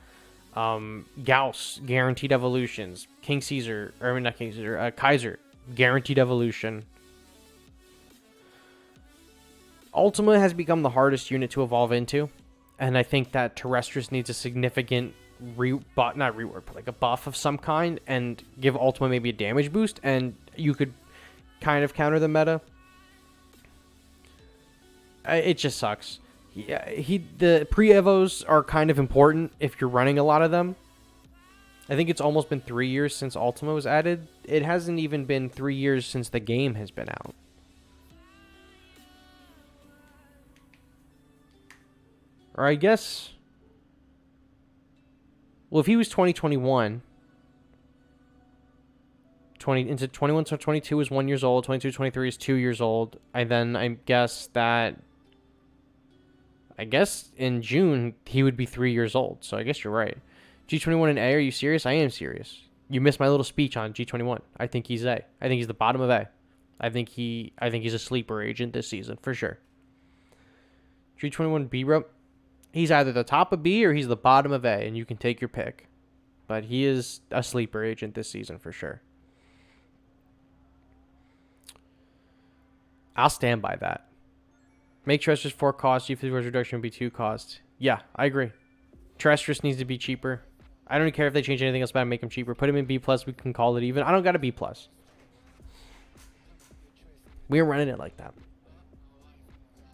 Gauss, guaranteed evolutions. Kaiser, guaranteed evolution. Ultima has become the hardest unit to evolve into, and I think that Terrestrius needs a significant not rework, but like a buff of some kind, and give Ultima maybe a damage boost, and you could kind of counter the meta. It just sucks. Yeah, the pre-evos are kind of important if you're running a lot of them. I think it's almost been 3 years since Ultima was added. It hasn't even been 3 years since the game has been out. Or I guess... Well, if he was 2021... into 21 to 22 is 1 year old, 22 to 23 is 2 years old. I guess in June he would be 3 years old. So I guess you're right. G21 and A, are you serious? I am serious. You missed my little speech on G21. I think he's A. I think he's the bottom of A. I think he's a sleeper agent this season for sure. G21 B rope. He's either the top of B or he's the bottom of A, and you can take your pick. But he is a sleeper agent this season for sure. I'll stand by that. Make Terrestrius 4 cost, G54's reduction would be 2 cost. Yeah, I agree. Terrestrius needs to be cheaper. I don't care if they change anything else about him, make him cheaper. Put him in B+, we can call it even. I don't got a B+. We're running it like that.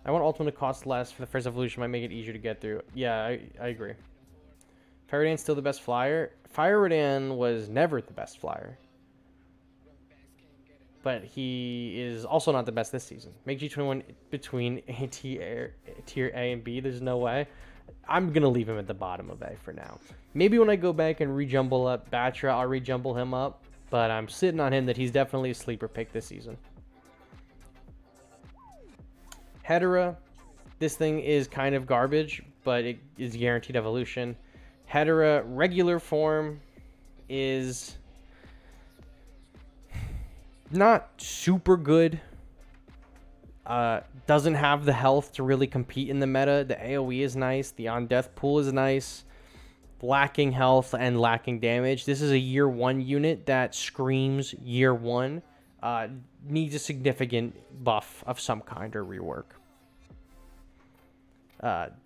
I want Ultima to cost less for the first evolution, might make it easier to get through. Yeah, I agree. Fire Rodan's still the best flyer. Fire Rodan was never the best flyer. But he is also not the best this season. Make G21 between tier A and B. There's no way. I'm going to leave him at the bottom of A for now. Maybe when I go back and rejumble up Batra, I'll rejumble him up. But I'm sitting on him that he's definitely a sleeper pick this season. Hedorah. This thing is kind of garbage, but it is guaranteed evolution. Hedorah regular form is... not super good. Doesn't have the health to really compete in the meta. The AoE is nice. The on-death pool is nice. Lacking health and lacking damage. This is a year 1 unit that screams year 1. Needs a significant buff of some kind or rework.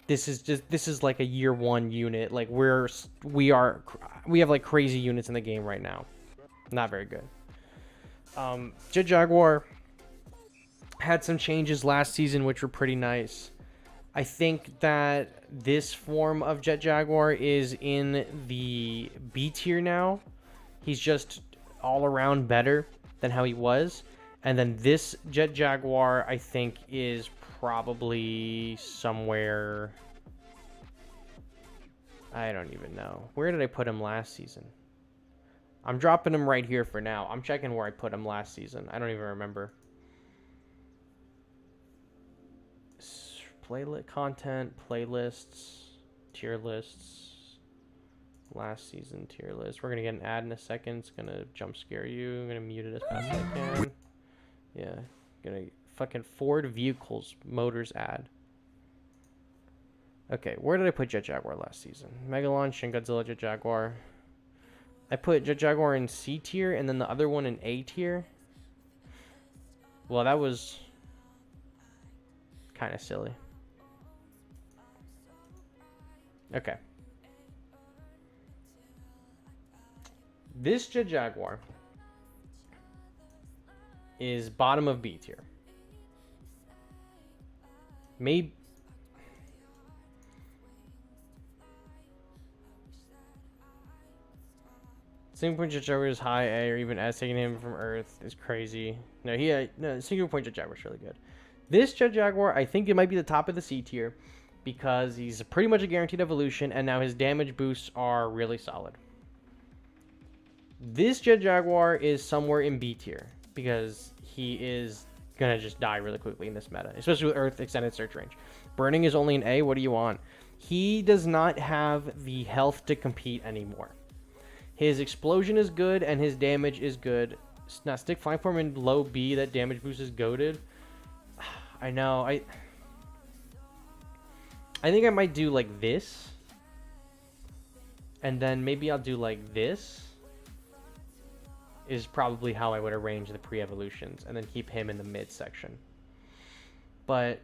This is like a year 1 unit. Like we have like crazy units in the game right now. Not very good. Jet Jaguar had some changes last season, which were pretty nice. I think that this form of Jet Jaguar is in the B tier now. He's just all around better than how he was. And then this Jet Jaguar, I think, is probably somewhere... I don't even know. Where did I put him last season? I'm dropping him right here for now. I'm checking where I put him last season. I don't even remember. Content, playlists, tier lists. Last season tier list. We're going to get an ad in a second. It's going to jump scare you. I'm going to mute it as fast as I can. Yeah. Going to fucking Ford Vehicles Motors ad. Okay, where did I put Jet Jaguar last season? Megalon, Shin Godzilla, Jet Jaguar. I put Jet Jaguar in C tier and then the other one in A tier. Well, that was kind of silly. Okay. This Jet Jaguar is bottom of B tier. Maybe... Single point Jet Jaguar is high A or even S, taking him from Earth is crazy. No, single point Jet Jaguar is really good. This Jet Jaguar, I think it might be the top of the C tier because he's pretty much a guaranteed evolution, and now his damage boosts are really solid. This Jet Jaguar is somewhere in B tier because he is gonna just die really quickly in this meta, especially with Earth extended search range. Burning is only an A. What do you want? He does not have the health to compete anymore. His explosion is good, and his damage is good. Now, stick flying form in low B, that damage boost is goated. I know, I think I might do like this. And then maybe I'll do like this. Is probably how I would arrange the pre-evolutions. And then keep him in the mid section. But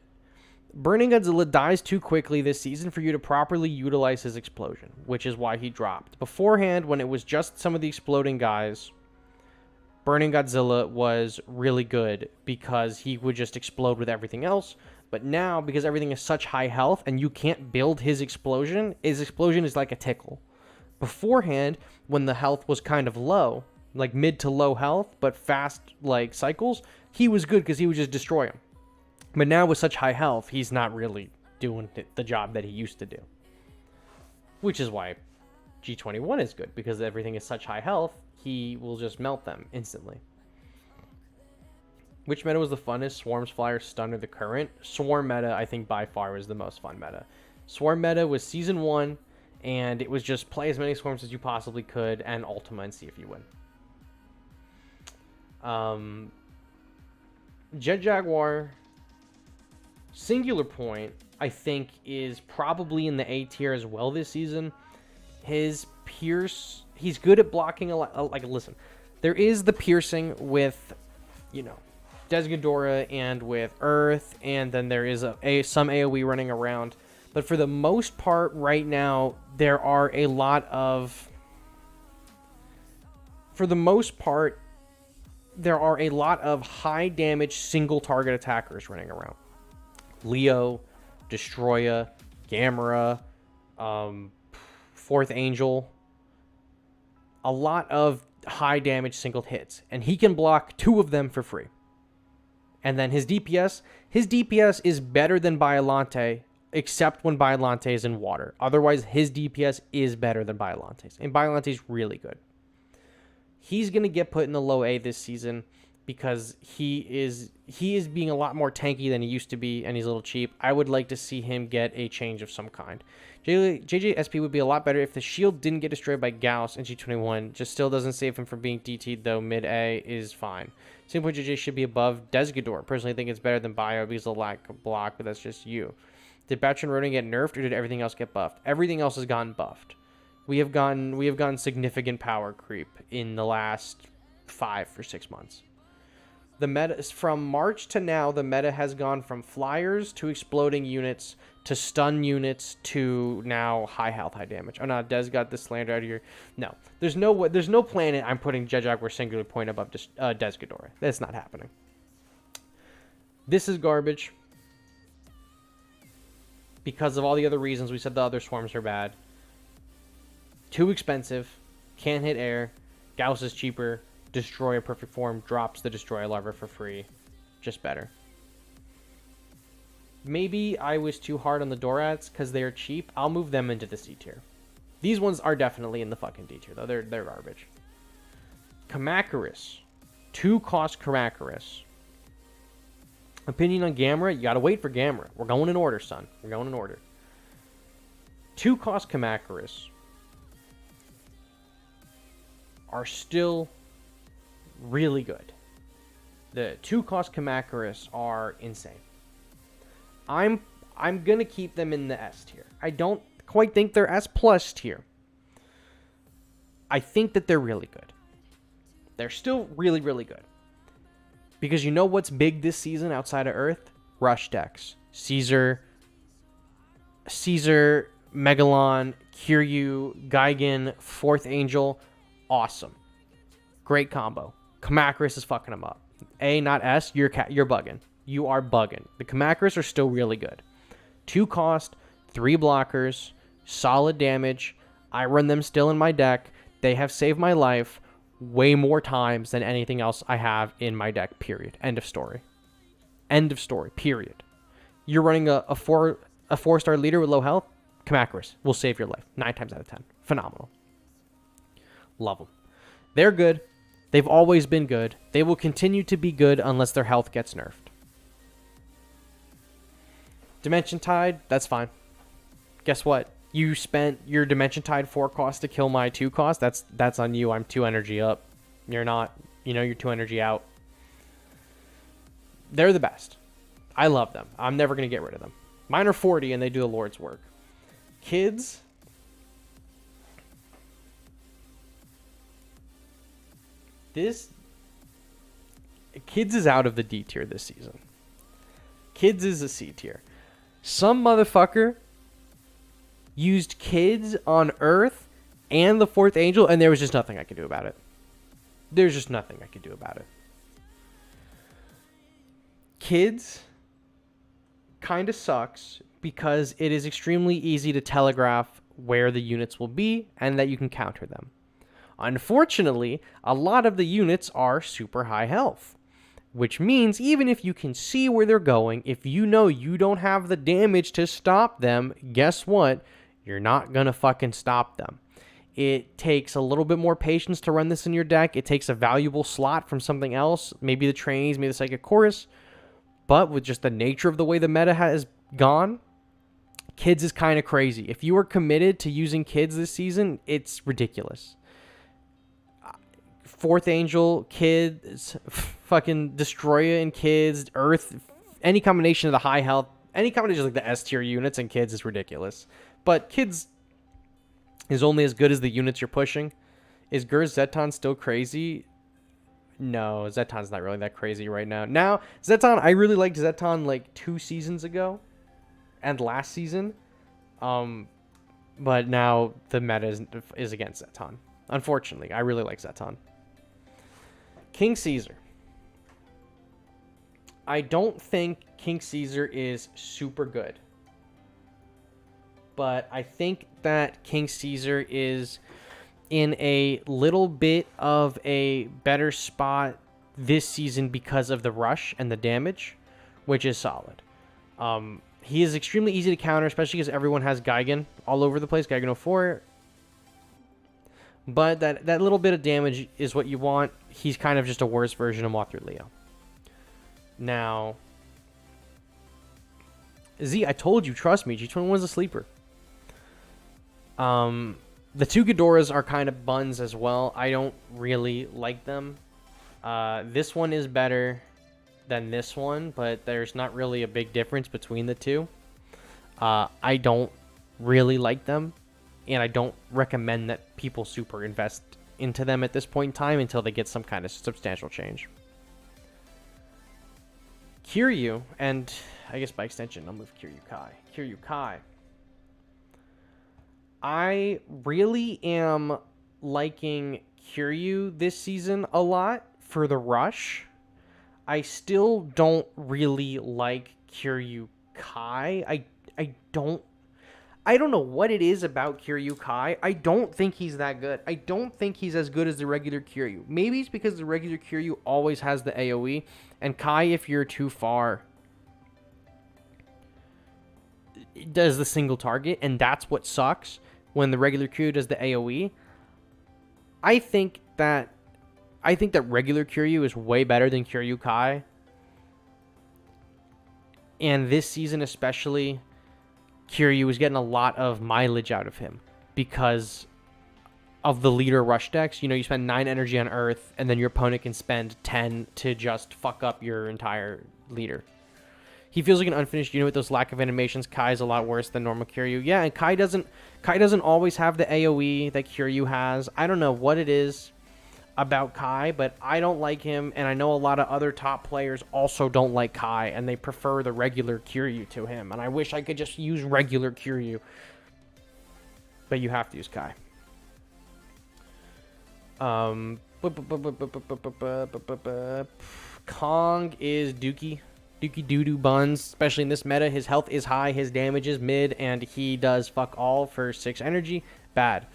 Burning Godzilla dies too quickly this season for you to properly utilize his explosion, which is why he dropped. Beforehand, when it was just some of the exploding guys, Burning Godzilla was really good because he would just explode with everything else. But now, because everything is such high health and you can't build his explosion is like a tickle. Beforehand, when the health was kind of low, like mid to low health, but fast like cycles, he was good because he would just destroy him. But now with such high health, he's not really doing the job that he used to do. Which is why G21 is good, because everything is such high health, he will just melt them instantly. Which meta was the funnest? Swarms, Flyers, Stun, or the current? Swarm meta, I think by far was the most fun meta. Swarm meta was Season 1, and it was just play as many Swarms as you possibly could, and Ultima and see if you win. Jet Jaguar... Singular Point, I think, is probably in the A tier as well this season. His pierce, he's good at blocking a lot. Like, listen, there is the piercing with, you know, Ghidorah and with Earth, and then there is some AoE running around. But for the most part, right now, there are a lot of high damage single target attackers running around. Leo, Destoroyah, Gamera, Fourth Angel. A lot of high damage single hits. And he can block 2 of them for free. And then his DPS is better than Biollante, except when Biollante is in water. Otherwise, his DPS is better than Biollante's. And Biollante's really good. He's going to get put in the low A this season, because he is being a lot more tanky than he used to be, and he's a little cheap. I would like to see him get a change of some kind. JJSP would be a lot better if the shield didn't get destroyed by Gauss in G21. Just still doesn't save him from being DT'd, though. Mid-A is fine. Simple JJ should be above Ghidorah. Personally, I think it's better than Bio because of the lack of block, but that's just you. Did Batch and Rodan get nerfed, or did everything else get buffed? Everything else has gotten buffed. We have gotten significant power creep in the last 5 or 6 months. The meta, from March to now, the meta has gone from flyers to exploding units to stun units to now high health, high damage. Oh no, Des got the slander out of here. No, there's no planet I'm putting Jet Jaguar Singular Point above Des Ghidorah. That's not happening. This is garbage because of all the other reasons. We said the other swarms are bad. Too expensive. Can't hit air. Gauss is cheaper. Destroy a perfect form, drops the Destroy larva for free. Just better. Maybe I was too hard on the Dorats because they are cheap. I'll move them into the C tier. These ones are definitely in the fucking D tier, though. They're garbage. Kamacuras. 2-cost Kamacuras. Opinion on Gamera? You gotta wait for Gamera. We're going in order, son. We're going in order. 2-cost Kamacuras are still really good. The 2-cost Kamacuras are insane. I'm gonna keep them in the S tier. I don't quite think they're S plus tier. I think that they're really good. They're still really, really good. Because you know what's big this season outside of Earth? Rush decks. Caesar, Megalon, Kiryu, Gigan, Fourth Angel. Awesome. Great combo. Kamacuras is fucking them up. A, not S. You're bugging. You are bugging. The Kamacuras are still really good. 2 cost, 3 blockers, solid damage. I run them still in my deck. They have saved my life way more times than anything else I have in my deck, period. End of story. End of story, period. You're running a 4-star leader with low health? Kamacuras will save your life 9 times out of 10. Phenomenal. Love them. They're good. They've always been good. They will continue to be good unless their health gets nerfed. Dimension Tide, that's fine. Guess what? You spent your Dimension Tide 4 cost to kill my 2 cost. That's on you. I'm 2 energy up. You're not. You're 2 energy out. They're the best. I love them. I'm never going to get rid of them. Mine are 40 and they do the Lord's work. Kids. Kids is out of the D tier this season. Kids is a C tier. Some motherfucker used Kids on Earth and the 4th Angel, and there was just nothing I could do about it. There's just nothing I could do about it. Kids kind of sucks because it is extremely easy to telegraph where the units will be and that you can counter them. Unfortunately, a lot of the units are super high health, which means even if you can see where they're going, if you know you don't have the damage to stop them, guess what? You're not going to fucking stop them. It takes a little bit more patience to run this in your deck. It takes a valuable slot from something else, maybe the trainees, maybe the Psychic Chorus. But with just the nature of the way the meta has gone, Kids is kind of crazy. If you are committed to using Kids this season, it's ridiculous. 4th Angel, Kids, fucking Destoroyah and Kids, Earth, any combination of the high health, any combination of like the S tier units and Kids is ridiculous. But Kids is only as good as the units you're pushing. Is Zetton still crazy? No, Zetton's not really that crazy right now. Now, Zetton, I really liked Zetton like 2 seasons ago and last season. But now the meta is against Zetton. Unfortunately, I really like Zetton. King Caesar. I don't think King Caesar is super good. But I think that King Caesar is in a little bit of a better spot this season because of the rush and the damage, which is solid. He is extremely easy to counter, especially because everyone has Gigan all over the place, Gigan 04. But that little bit of damage is what you want. He's kind of just a worse version of Mothra Leo. Now, Z, I told you, trust me, G21 was a sleeper. The 2 Ghidorahs are kind of buns as well. I don't really like them. This one is better than this one, but there's not really a big difference between the 2. I don't really like them, and I don't recommend that people super invest into them at this point in time until they get some kind of substantial change. Kiryu, and I guess by extension, I'll move Kiryu Kai. Kiryu Kai. I really am liking Kiryu this season a lot for the rush. I still don't really like Kiryu Kai. I don't know what it is about Kiryu Kai. I don't think he's that good. I don't think he's as good as the regular Kiryu. Maybe it's because the regular Kiryu always has the AoE, and Kai, if you're too far, does the single target, and that's what sucks when the regular Kiryu does the AoE. I think that regular Kiryu is way better than Kiryu Kai. And this season especially, Kiryu is getting a lot of mileage out of him because of the leader rush decks. You know, you spend 9 energy on Earth, and then your opponent can spend 10 to just fuck up your entire leader. He feels like an unfinished unit with those lack of animations. Kai is a lot worse than normal Kiryu. Yeah, and Kai doesn't always have the AoE that Kiryu has. I don't know what it is about Kai, but I don't like him, and I know a lot of other top players also don't like Kai, and they prefer the regular Kiryu to him, and I wish I could just use regular Kiryu. But you have to use Kai. Kong is Dookie doo-doo buns, especially in this meta. His health is high, his damage is mid, and he does fuck all for 6 energy. Bad.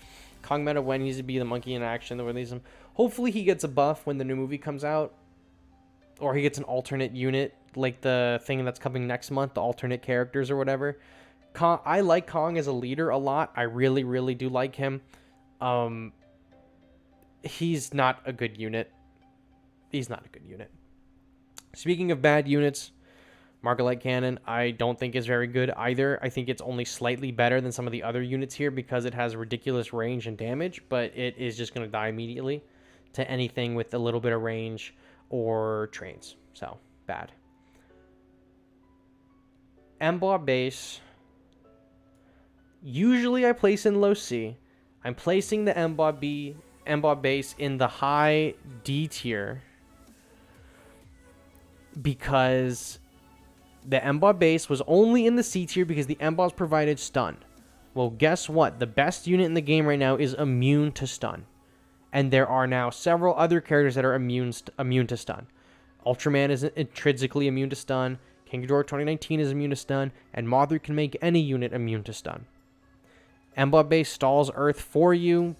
Kong meta when needs to be the monkey in action that release him. Hopefully he gets a buff when the new movie comes out, or he gets an alternate unit, like the thing that's coming next month, the alternate characters or whatever. I like Kong as a leader a lot. I really, really do like him. He's not a good unit. He's not a good unit. Speaking of bad units, Margalite Cannon, I don't think is very good either. I think it's only slightly better than some of the other units here because it has ridiculous range and damage, but it is just going to die immediately to anything with a little bit of range or trains. So, bad. Embob base. Usually I place in low C. I'm placing the Embob base in the high D tier because the Embob base was only in the C tier because the Embobs provided stun. Well, guess what? The best unit in the game right now is immune to stun. And there are now several other characters that are immune to stun. Ultraman is intrinsically immune to stun. King Ghidorah 2019 is immune to stun. And Mothra can make any unit immune to stun. Embob base stalls Earth for you.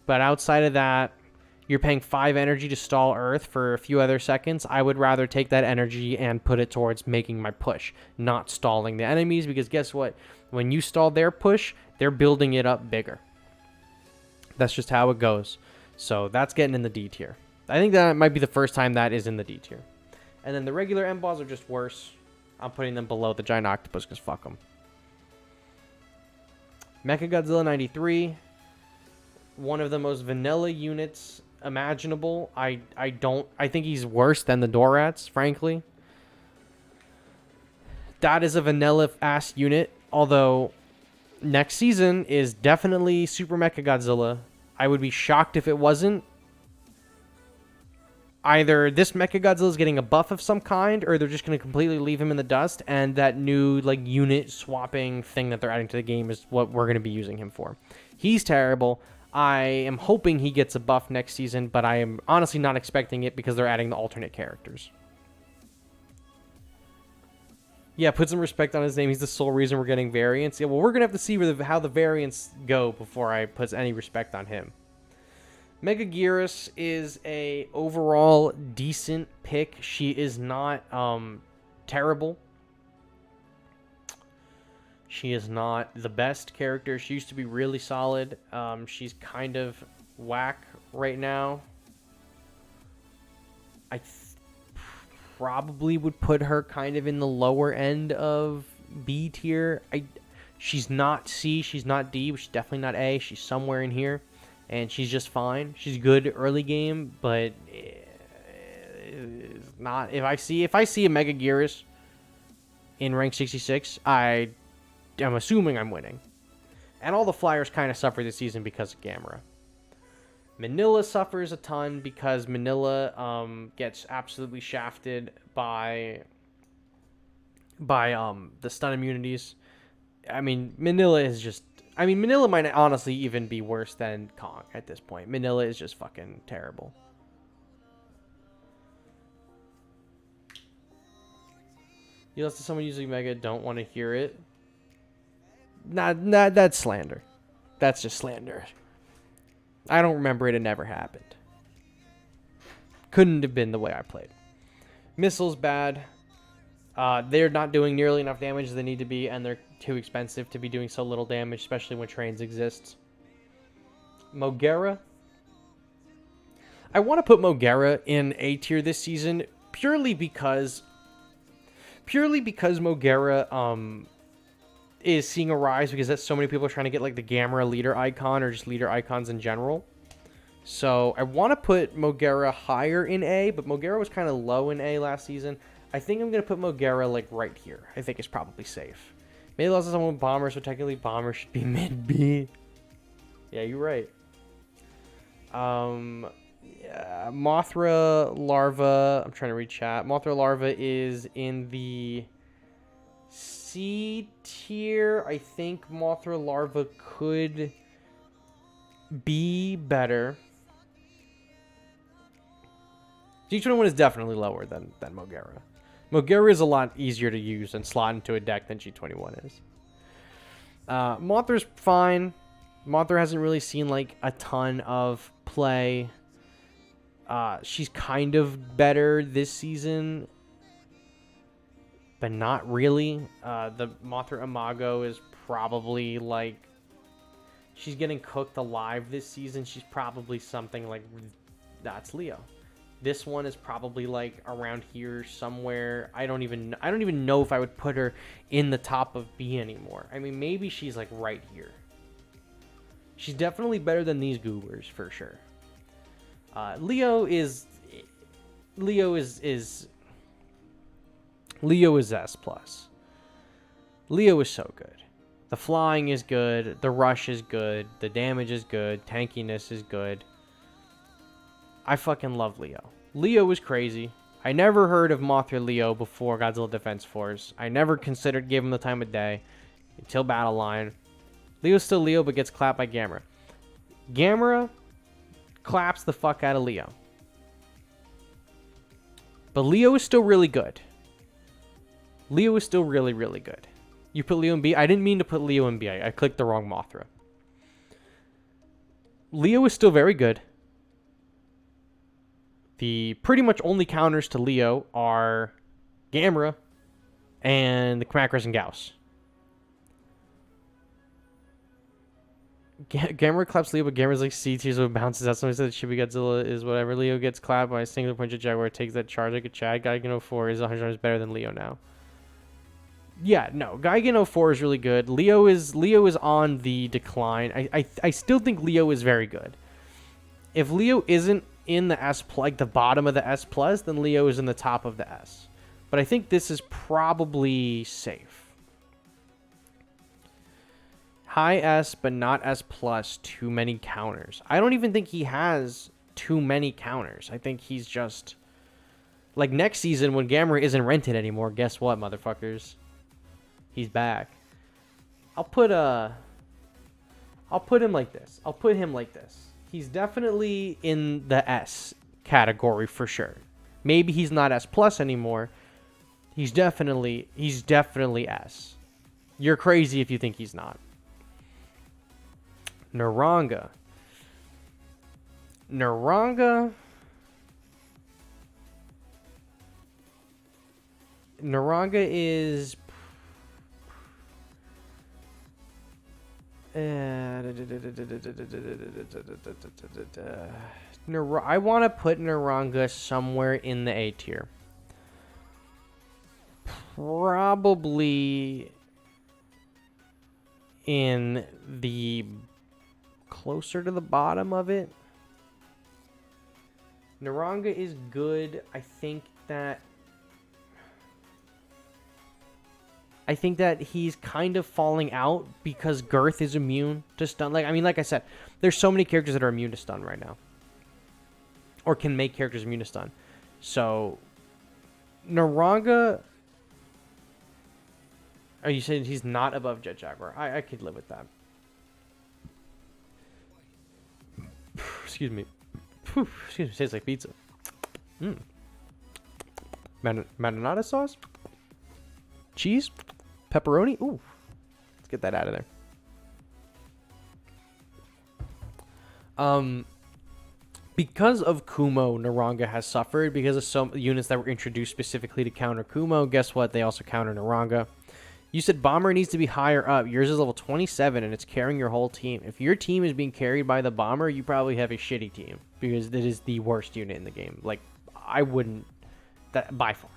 But outside of that, you're paying 5 energy to stall Earth for a few other seconds. I would rather take that energy and put it towards making my push, not stalling the enemies, because guess what? When you stall their push, they're building it up bigger. That's just how it goes. So that's getting in the D tier. I think that might be the first time that is in the D tier. And then the regular Embos are just worse. I'm putting them below the Giant Octopus because fuck them. Mechagodzilla 93. One of the most vanilla units imaginable. I think he's worse than the Dorats, frankly. That is a vanilla ass unit, although next season is definitely Super Mechagodzilla. I would be shocked if it wasn't. Either this Mechagodzilla is getting a buff of some kind, or they're just going to completely leave him in the dust, and that new like unit swapping thing that they're adding to the game is what we're going to be using him for. He's terrible. I am hoping he gets a buff next season, but I am honestly not expecting it because they're adding the alternate characters. Yeah, put some respect on his name. He's the sole reason we're getting variants. Yeah, well, we're going to have to see how the variants go before I put any respect on him. Megaguirus is a overall decent pick. She is not terrible. She is not the best character. She used to be really solid. She's kind of whack right now. I probably would put her kind of in the lower end of B tier. She's not C, she's not D, but she's definitely not A. She's somewhere in here, and she's just fine. She's good early game, but not. If I see a Megaguirus in rank 66, I'm assuming I'm winning. And all the flyers kind of suffer this season because of Gamera. Manila suffers a ton because Manila gets absolutely shafted by the stun immunities. I mean, Manila might honestly even be worse than Kong at this point. Manila is just fucking terrible. You listen to someone using Mega, don't want to hear it. Nah, that's slander. That's just slander. I don't remember it. It never happened. Couldn't have been the way I played. Missiles bad. They're not doing nearly enough damage as they need to be, and they're too expensive to be doing so little damage, especially when trains exist. Mogera. I want to put Mogera in A tier this season purely because Mogera is seeing a rise because that's so many people are trying to get like the Gamera leader icon or just leader icons in general. So I want to put Mogera higher in A, but Mogera was kind of low in A last season. I think I'm going to put Mogera like right here. I think it's probably safe. Maybe lost someone with Bomber, so technically Bomber should be mid B. Yeah, you're right. Yeah, Mothra Larva. I'm trying to read chat. Mothra Larva is in the C tier. I think Mothra Larva could be better. G21 is definitely lower than Mogera. Mogera is a lot easier to use and slot into a deck than G21 is. Mothra's fine. Mothra hasn't really seen like a ton of play. She's kind of better this season, but not really. The Mothra Imago is probably like, she's getting cooked alive this season. She's probably something like, that's Leo. This one is probably like around here somewhere. I don't even know if I would put her in the top of B anymore. I mean, maybe she's like right here. She's definitely better than these goobers for sure. Leo is S plus. Leo is so good. The flying is good. The rush is good. The damage is good. Tankiness is good. I fucking love Leo. Leo is crazy. I never heard of Mothra Leo before Godzilla Defense Force. I never considered giving him the time of day until Battle Line. Leo's still Leo, but gets clapped by Gamera. Gamera claps the fuck out of Leo. But Leo is still really good. Leo is still really, really good. You put Leo in B? I didn't mean to put Leo in B. I clicked the wrong Mothra. Leo is still very good. The pretty much only counters to Leo are Gamera and the Kamacuras and Gauss. Gamera claps Leo, but Gamera's like C tier, so it bounces out. Somebody said Shibi Godzilla is whatever. Leo gets clapped by a single punch of Jaguar, takes that charge like a Chad. Gigan 04 is 100 times better than Leo now. Yeah, no, Gigan 04 is really good. Leo is on the decline. I still think Leo is very good. If Leo isn't in the S, like the bottom of the S plus, then Leo is in the top of the S. But I think this is probably safe. High S, but not S plus. Too many counters. I don't even think he has too many counters. I think he's just like next season when Gamera isn't rented anymore. Guess what, motherfuckers? He's back. I'll put him like this. I'll put him like this. He's definitely in the S category for sure. Maybe he's not S plus anymore. He's definitely S. You're crazy if you think he's not. Naranga is I want to put Naranga somewhere in the A tier. Probably in the closer to the bottom of it. Naranga is good. I think that he's kind of falling out because Girth is immune to stun. Like I said, there's so many characters that are immune to stun right now. Or can make characters immune to stun. So, Naranga... Are you saying he's not above Jet Jaguar? I could live with that. Excuse me. Excuse me, tastes like pizza. Marinara sauce? Cheese? Pepperoni? Ooh. Let's get that out of there. Because of Kumo, Naranga has suffered. Because of some units that were introduced specifically to counter Kumo, guess what? They also counter Naranga. You said Bomber needs to be higher up. Yours is level 27, and it's carrying your whole team. If your team is being carried by the Bomber, you probably have a shitty team. Because it is the worst unit in the game. Like, I wouldn't... That by far.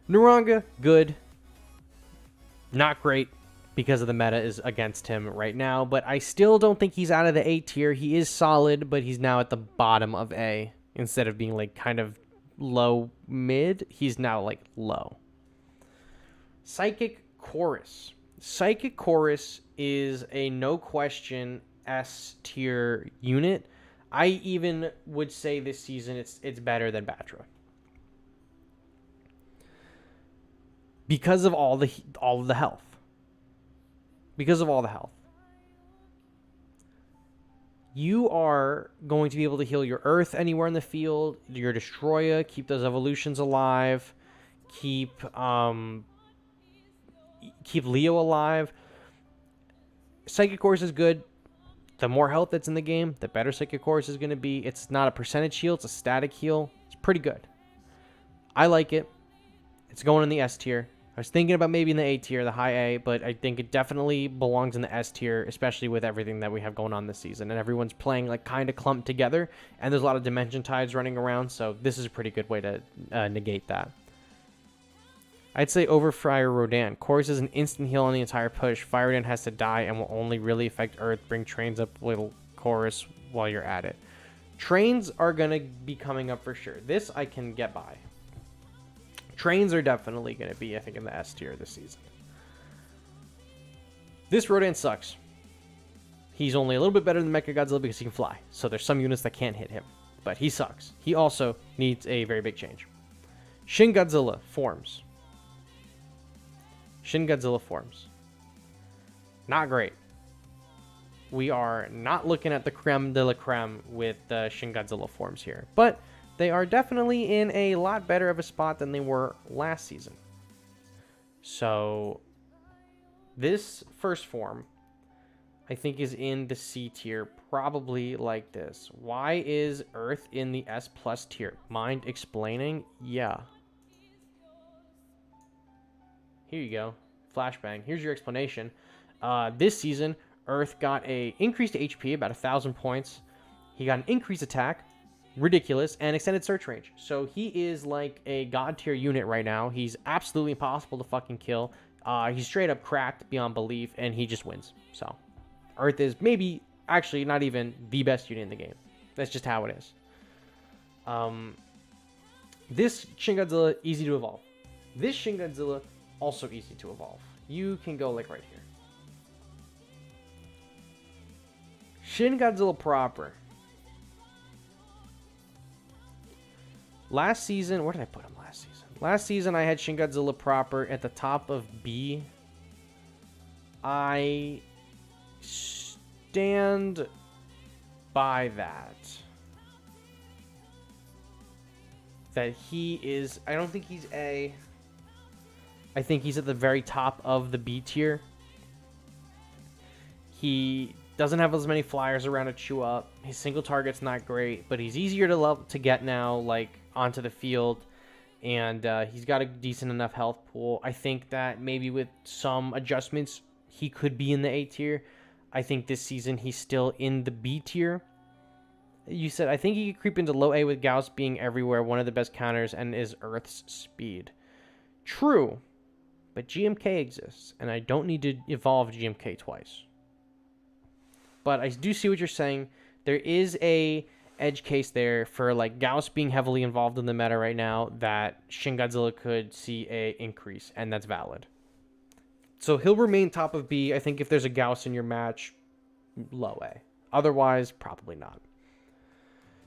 Naranga, good. Not great. Because of the meta is against him right now. But I still don't think he's out of the A tier. He is solid, but he's now at the bottom of A. Instead of being, like, kind of low mid, he's now, like, low. Psychic Chorus. Psychic Chorus is a no-question S tier unit. I even would say this season it's better than Batra. Because of all of the health. Because of all the health. You are going to be able to heal your Earth anywhere in the field, your Destoroyah, keep those evolutions alive, keep Leo alive. Psychic Course is good. The more health that's in the game, the better Psychic Course is going to be. It's not a percentage heal, it's a static heal. It's pretty good. I like it. It's going in the S tier. I was thinking about maybe in the A tier, the high A, but I think it definitely belongs in the S tier, especially with everything that we have going on this season. And everyone's playing like kind of clumped together, and there's a lot of dimension tides running around, so this is a pretty good way to negate that. I'd say over Fire Rodan. Chorus is an instant heal on the entire push. Fire Rodan has to die and will only really affect Earth. Bring trains up little Chorus while you're at it. Trains are going to be coming up for sure. This I can get by. Trains are definitely going to be, I think, in the S tier this season. This Rodan sucks. He's only a little bit better than Mechagodzilla because he can fly. So there's some units that can't hit him. But he sucks. He also needs a very big change. Shin Godzilla forms. Shin Godzilla forms. Not great. We are not looking at the creme de la creme with the Shin Godzilla forms here. But they are definitely in a lot better of a spot than they were last season. So this first form, I think, is in the C tier, probably like this. Why is Earth in the S plus tier? Mind explaining? Yeah. Here you go. Flashbang. Here's your explanation. This season, Earth got a increased HP, about 1,000 points. He got an increased attack, ridiculous, and extended search range. So he is like a god tier unit right now. He's absolutely impossible to fucking kill. He's straight up cracked beyond belief, and he just wins. So Earth is maybe, actually, not even the best unit in the game. That's just how it is. This Shin Godzilla, easy to evolve. This Shin Godzilla, also easy to evolve. You can go like right here. Shin Godzilla proper. Last season, where did I put him last season? Last season I had Shin Godzilla proper at the top of B. I stand by that. That he is, I don't think he's A. I think he's at the very top of the B tier. He doesn't have as many flyers around to chew up. His single target's not great, but he's easier to get now, like, onto the field. And he's got a decent enough health pool. I think that maybe with some adjustments, he could be in the A tier. I think this season he's still in the B tier. You said, I think he could creep into low A with Gauss being everywhere, one of the best counters, and is Earth's speed. True. But GMK exists, and I don't need to evolve GMK twice. But I do see what you're saying. There is a edge case there for like Gauss being heavily involved in the meta right now that Shin Godzilla could see a increase, and that's valid. So he'll remain top of B. I think if there's a Gauss in your match, low A. Otherwise, probably not.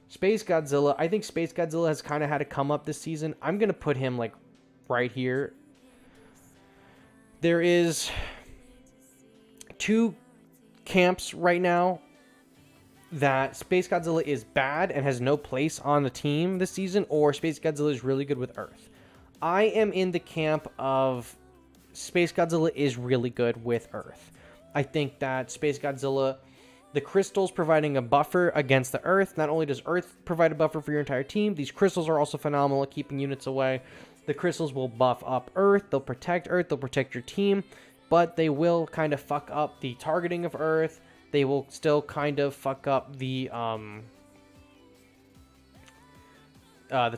Space Godzilla. I think Space Godzilla has kind of had to come up this season. I'm going to put him like right here. There is two camps right now that Space Godzilla is bad and has no place on the team this season, or Space Godzilla is really good with Earth. I am in the camp of Space Godzilla is really good with Earth. I think that Space Godzilla, the crystals providing a buffer against the Earth. Not only does Earth provide a buffer for your entire team, these crystals are also phenomenal at keeping units away. The crystals will buff up Earth, they'll protect Earth, they'll protect your team, but they will kind of fuck up the targeting of Earth. They will still kind of fuck up the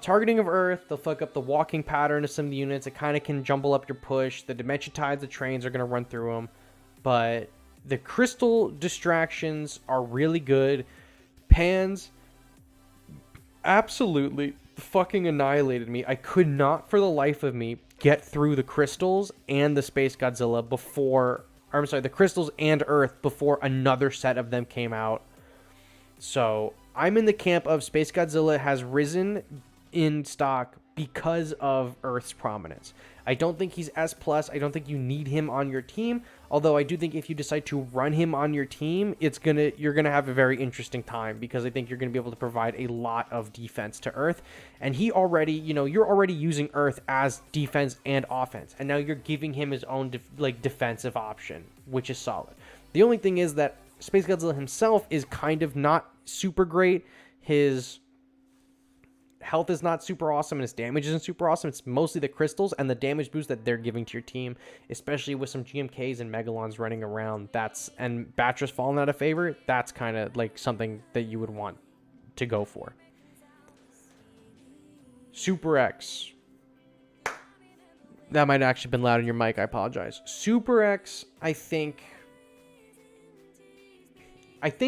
targeting of Earth. They'll fuck up the walking pattern of some of the units. It kind of can jumble up your push. The dimension tides, the trains are going to run through them. But the crystal distractions are really good. Pans absolutely fucking annihilated me. I could not for the life of me get through the crystals and the Space Godzilla before, or I'm sorry, the crystals and Earth before another set of them came out. So I'm in the camp of Space Godzilla has risen in stock because of Earth's prominence. I don't think he's S+. I don't think you need him on your team. Although I do think if you decide to run him on your team, you're gonna have a very interesting time, because I think you're gonna be able to provide a lot of defense to Earth. And he already, you're already using Earth as defense and offense, and now you're giving him his own defensive option, which is solid. The only thing is that Space Godzilla himself is kind of not super great. His health is not super awesome and its damage isn't super awesome. It's mostly the crystals and the damage boost that they're giving to your team, especially with some GMKs and Megalons running around. And Battra's falling out of favor. That's kind of like something that you would want to go for. Super X. That might have actually been loud in your mic. I apologize. Super X, I think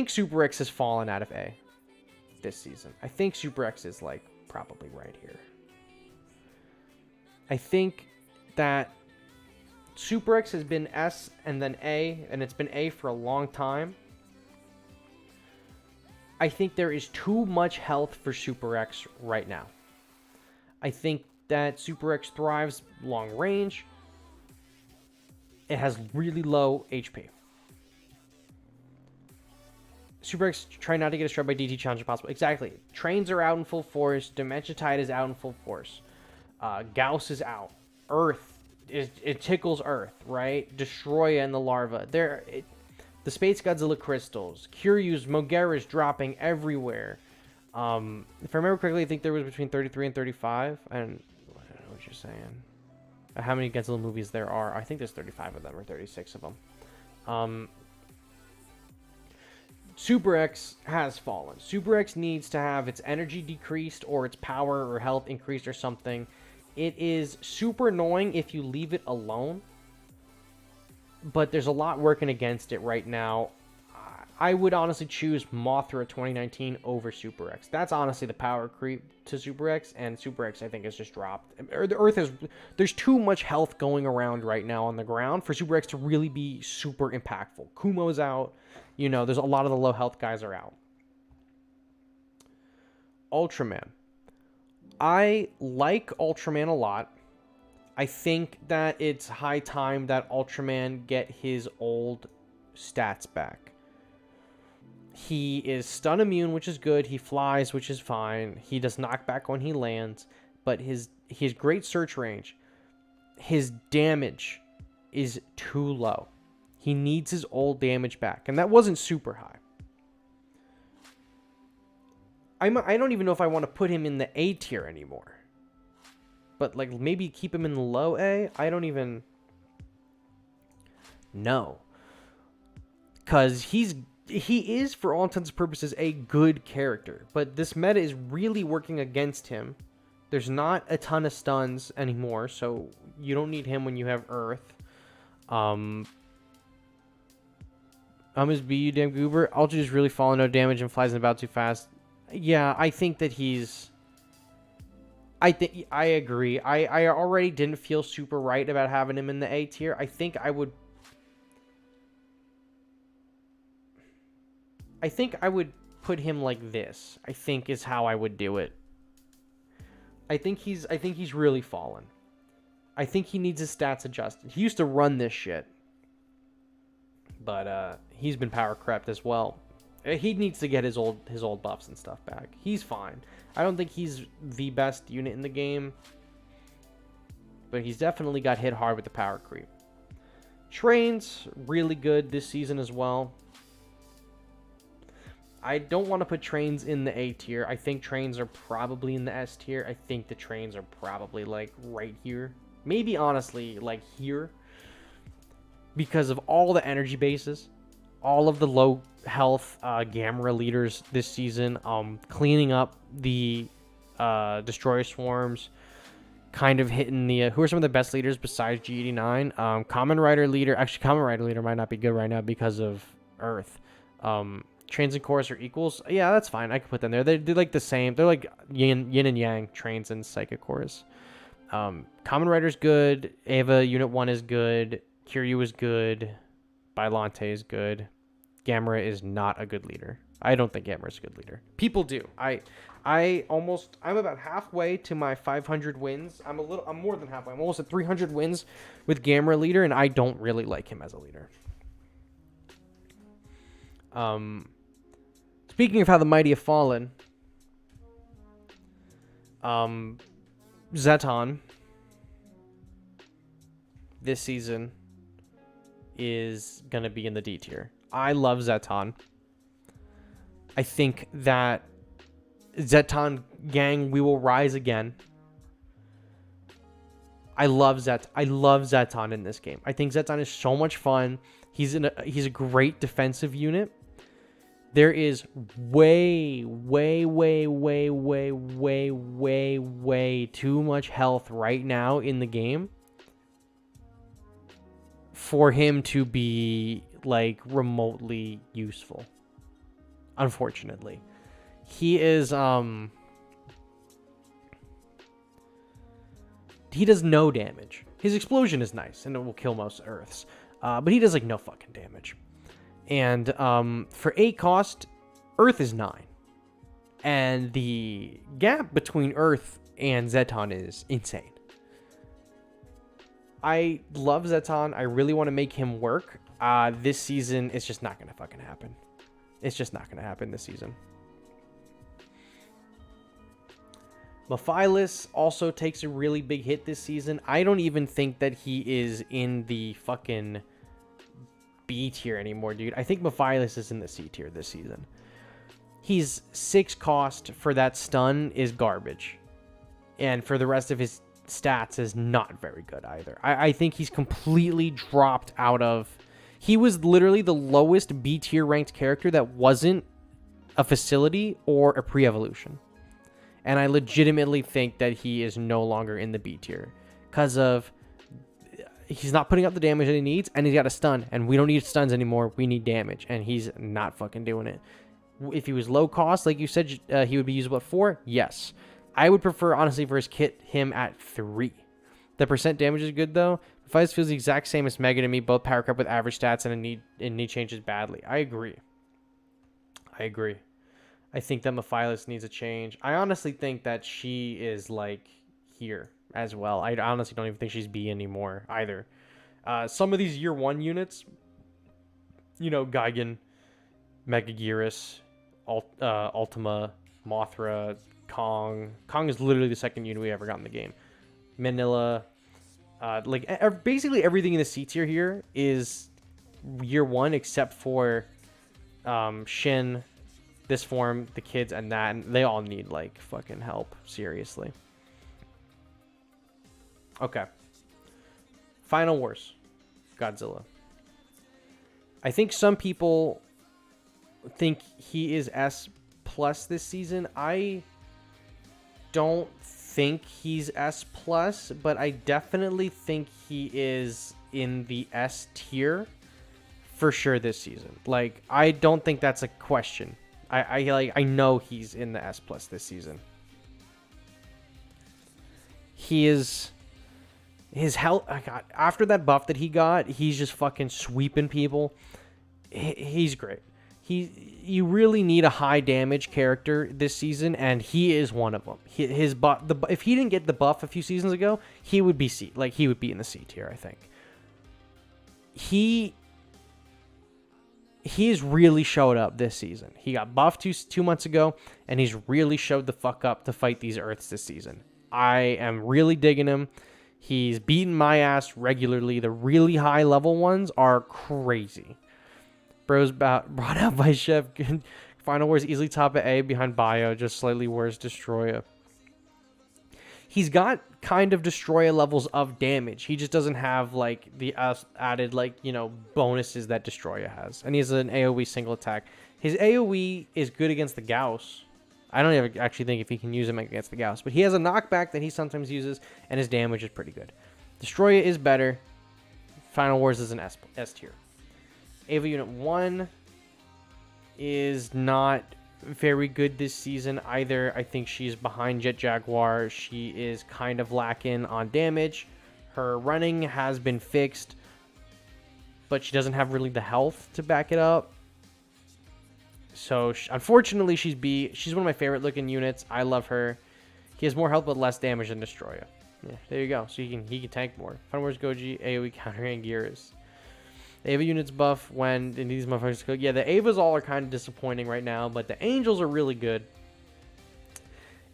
Super X has fallen out of A this season. I think Super X is like probably right here. I think that Super X has been S and then A, and it's been A for a long time. I think there is too much health for Super X right now. I think that Super X thrives long range. It has really low HP. Super X, try not to get destroyed by DT challenge if possible. Exactly. Trains are out in full force. Dimension Tide is out in full force. Gauss is out. Earth, it tickles Earth, right? Destoroyah and the larva. The Space Godzilla crystals. Kiryu's Mogera is dropping everywhere. If I remember correctly, I think there was between 33 and 35. I don't know what you're saying. How many Godzilla movies there are. I think there's 35 of them or 36 of them. Super X has fallen. Super X needs to have its energy decreased or its power or health increased or something. It is super annoying if you leave it alone, but there's a lot working against it right now. I would honestly choose Mothra 2019 over Super X. That's honestly the power creep to Super X, and Super X I think has just dropped. The Earth is, there's too much health going around right now on the ground for Super X to really be super impactful. Kumo's out. You know, there's a lot of the low health guys are out. Ultraman. I like Ultraman a lot. I think that it's high time that Ultraman get his old stats back. He is stun immune, which is good. He flies, which is fine. He does knockback when he lands, but his great search range, his damage is too low. He needs his old damage back, and that wasn't super high. I don't even know if I want to put him in the A tier anymore. But like maybe keep him in the low A? I don't even know. Cuz he is for all intents and purposes a good character, but this meta is really working against him. There's not a ton of stuns anymore, so you don't need him when you have Earth. His B, you damn goober. Ultra just really falling, no damage, and flies about too fast. Yeah, I think that he's... I agree. I already didn't feel super right about having him in the A tier. I think I would put him like this. I think is how I would do it. I think he's really fallen. I think he needs his stats adjusted. He used to run this shit. But he's been power crept as well. He needs to get his old buffs and stuff back. He's fine. I don't think he's the best unit in the game, but he's definitely got hit hard with the power creep. Trains, really good this season as well. I don't want to put trains in the A tier. I think trains are probably in the S tier. I think the trains are probably like right here. Maybe honestly like here. Because of all the energy bases, all of the low health Gamera leaders this season, cleaning up the Destroyer Swarms, kind of hitting the... who are some of the best leaders besides G89? Kamen Rider leader... Actually, Kamen Rider leader might not be good right now because of Earth. Trains and Chorus are equals. Yeah, that's fine. I can put them there. They're like the same. They're like yin and yang, Trains and Psychic Chorus. Kamen Rider's good. Eva Unit 1 is good. Kiryu is good. Bylante is good. Gamera is not a good leader. I don't think Gamera is a good leader. People do. I'm about halfway to my 500 wins. I'm more than halfway. I'm almost at 300 wins with Gamera leader, and I don't really like him as a leader. Speaking of how the mighty have fallen, Zetton this season is going to be in the D tier. I love Zetton. I think that Zetton gang, we will rise again. I love Zetton in this game. I think Zetton is so much fun. He's a great defensive unit. There is way too much health right now in the game for him to be like remotely useful. Unfortunately, he is he does no damage. His explosion is nice and it will kill most Earths, but he does like no fucking damage. And for 8 cost, Earth is 9. And the gap between Earth and Zetton is insane. I love Zetton. I really want to make him work. This season, it's just not going to fucking happen. It's just not going to happen this season. Mephiles also takes a really big hit this season. I don't even think that he is in the fucking B tier anymore, dude. I think Mephiles is in the C tier this season. He's 6 cost for that stun is garbage. And for the rest of his stats is not very good either. I think he's completely dropped out of... He was literally the lowest B tier ranked character that wasn't a facility or a pre-evolution. And I legitimately think that he is no longer in the B tier. Because of... He's not putting up the damage that he needs, and he's got a stun. And we don't need stuns anymore. We need damage. And he's not fucking doing it. If he was low cost, like you said, he would be usable at 4. Yes. I would prefer, honestly, for his kit, him at 3. The percent damage is good, though. Mephiles feels the exact same as Mega to me. Both power creep with average stats and need changes badly. I agree. I think that Mephiles needs a change. I honestly think that she is, like, here as well. I honestly don't even think she's B anymore, either. Some of these year 1 units, you know, Gigan, Megaguirus, Ultima, Mothra, Kong. Kong is literally the second unit we ever got in the game. Manila. Basically everything in the C tier here is year 1 except for Shin, this form, the kids, and that. And they all need, like, fucking help. Seriously. Okay. Final Wars. Godzilla. I think some people think he is S+ this season. I don't think he's S+, but I definitely think he is in the S tier for sure this season. Like, I don't think that's a question. I know he's in the S+ this season. He is... His health... After that buff that he got, he's just fucking sweeping people. He's great. You really need a high damage character this season, and he is one of them. If he didn't get the buff a few seasons ago, he would be C. Like, he would be in the C tier, I think. He's really showed up this season. He got buffed 2 months ago, and he's really showed the fuck up to fight these Earths this season. I am really digging him. He's beaten my ass regularly. The really high level ones are crazy. Bros brought out by Chef. Final Wars easily top of A behind Bio, just slightly worse Destoroyah. He's got kind of Destoroyah levels of damage. He just doesn't have, like, the added, like, you know, bonuses that Destoroyah has. And he has an AoE single attack. His AoE is good against the Gauss. I don't even actually think if he can use him against the Gauss. But he has a knockback that he sometimes uses, and his damage is pretty good. Destoroyah is better. Final Wars is an S tier. Ava Unit 1 is not very good this season either. I think she's behind Jet Jaguar. She is kind of lacking on damage. Her running has been fixed, but she doesn't have really the health to back it up. So, unfortunately, she's B. She's one of my favorite looking units. I love her. He has more health but less damage than Destoroyah. Yeah, there you go. So he can tank more. Final Wars Goji, AoE counter, and Gears. The Ava units buff when these motherfuckers go. Yeah, the Avas all are kind of disappointing right now, but the Angels are really good.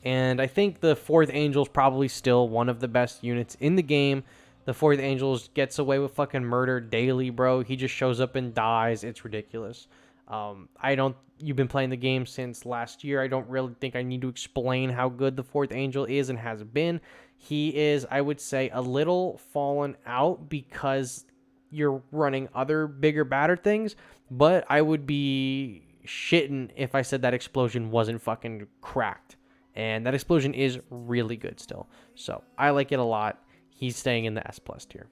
And I think the 4th Angel is probably still one of the best units in the game. The 4th Angel gets away with fucking murder daily, bro. He just shows up and dies. It's ridiculous. You've been playing the game since last year. I don't really think I need to explain how good the fourth angel is and has been. He is, I would say, a little fallen out because you're running other bigger, badder things, but I would be shitting if I said that explosion wasn't fucking cracked. And that explosion is really good still. So I like it a lot. He's staying in the S+ tier.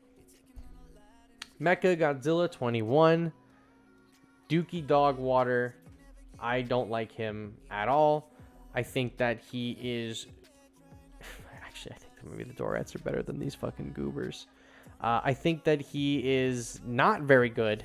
Mecha Godzilla 21. Dookie Dog Water. I don't like him at all. I think that he is... Actually, I think maybe the Dorettes are better than these fucking goobers. I think that he is not very good.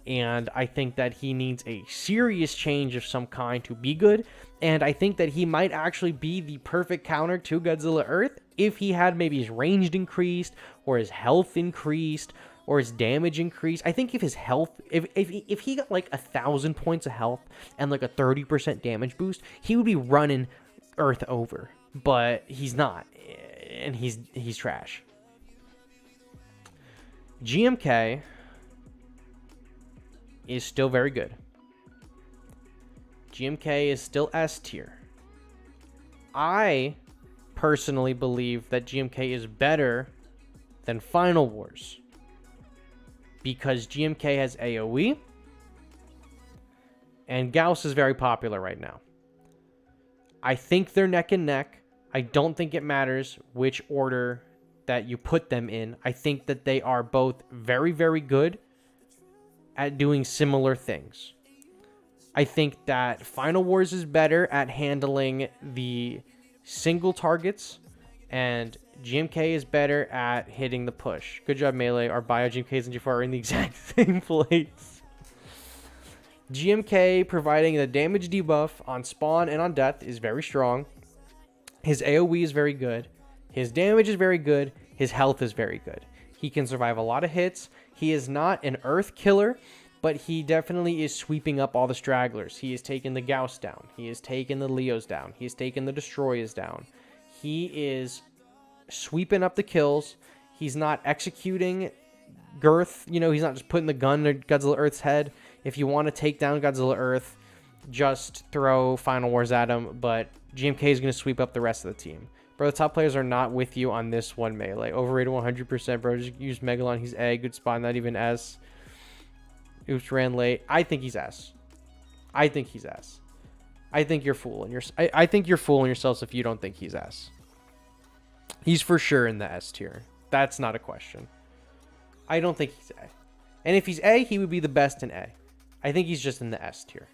And I think that he needs a serious change of some kind to be good. And I think that he might actually be the perfect counter to Godzilla Earth if he had maybe his range increased, or his health increased, or his damage increased. I think if his health, if he got like 1,000 points of health and like a 30% damage boost, he would be running Earth over. But he's not, and he's trash. GMK is still very good. GMK is still S tier. I personally believe that GMK is better than Final Wars because GMK has AoE and Gauss is very popular right now. I think they're neck and neck. I don't think it matters which order that you put them in. I think that they are both very, very good at doing similar things. I think that Final Wars is better at handling the single targets, and GMK is better at hitting the push. Good job, Melee. Our bio GMKs and G4 are in the exact same place. GMK providing the damage debuff on spawn and on death is very strong. His AoE is very good. His damage is very good. His health is very good. He can survive a lot of hits. He is not an earth killer, but he definitely is sweeping up all the stragglers. He has taken the Gauss down. He has taken the Leos down. He has taken the Destoroyahs down. He is sweeping up the kills. He's not executing girth. You know, he's not just putting the gun to Godzilla Earth's head. If you want to take down Godzilla Earth, just throw Final Wars at him, but GMK is going to sweep up the rest of the team. Bro, the top players are not with you on this one, Melee. Overrated 100%, bro. Just use Megalon. He's A. Good spot. Not even S. Oops, ran late. I think he's S. I think he's S. I think you're fooling I think you're fooling yourselves if you don't think he's S. He's for sure in the S tier. That's not a question. I don't think he's A. And if he's A, he would be the best in A. I think he's just in the S tier.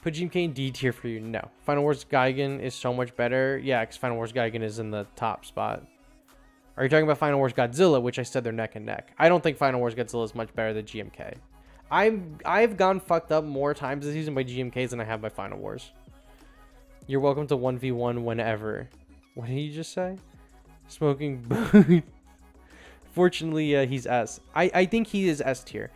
Put GMK in D tier for you? No. Final Wars Gigan is so much better. Yeah, because Final Wars Gigan is in the top spot. Are you talking about Final Wars Godzilla, which I said they're neck and neck? I don't think Final Wars Godzilla is much better than GMK. I've gone fucked up more times this season by GMKs than I have by Final Wars. You're welcome to 1v1 whenever. What did you just say? Smoking booth. Fortunately, he's S. I think he is S tier.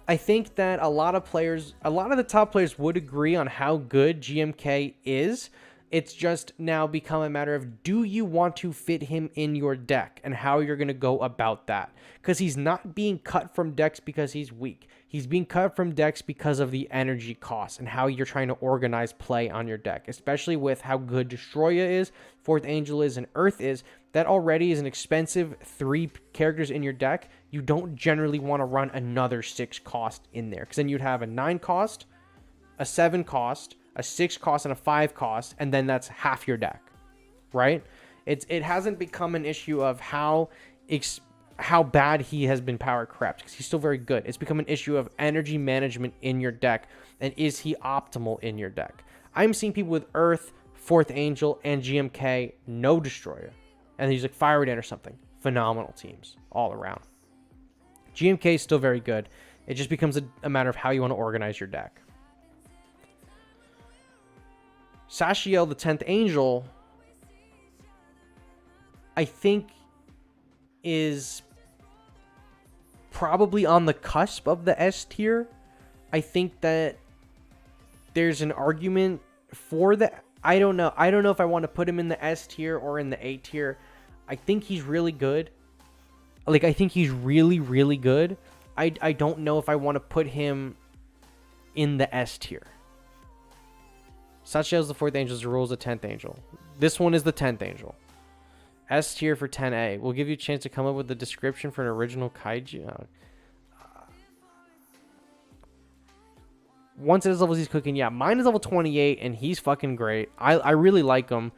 I think that a lot of the top players would agree on how good GMK is. It's just now become a matter of, do you want to fit him in your deck and how you're going to go about that? Because he's not being cut from decks because he's weak. He's being cut from decks because of the energy cost and how you're trying to organize play on your deck, especially with how good Destoroyah is, Fourth Angel is, and Earth is. That already is an expensive 3 characters in your deck. You don't generally want to run another 6 cost in there, because then you'd have a 9 cost, a 7 cost, a 6 cost, and a 5 cost, and then that's half your deck, right? It hasn't become an issue of how bad he has been power crept, because he's still very good. It's become an issue of energy management in your deck, and is he optimal in your deck? I'm seeing people with Earth, Fourth Angel, and GMK, no Destoroyah, and he's like Fire Rodan or something. Phenomenal teams all around. GMK is still very good. It just becomes a matter of how you want to organize your deck. Sashiel, the 10th Angel, I think is probably on the cusp of the S tier. I think that there's an argument for the... I don't know if I want to put him in the S tier or in the A tier. I think he's really good. Like, I think he's really, really good. I don't know if I want to put him in the S tier. Sachel is the 4th angel, Zerul is the 10th angel. This one is the 10th angel. S tier for 10A. We'll give you a chance to come up with a description for an original kaiju. Once at his levels, he's cooking. Yeah, mine is level 28, and he's fucking great. I really like him.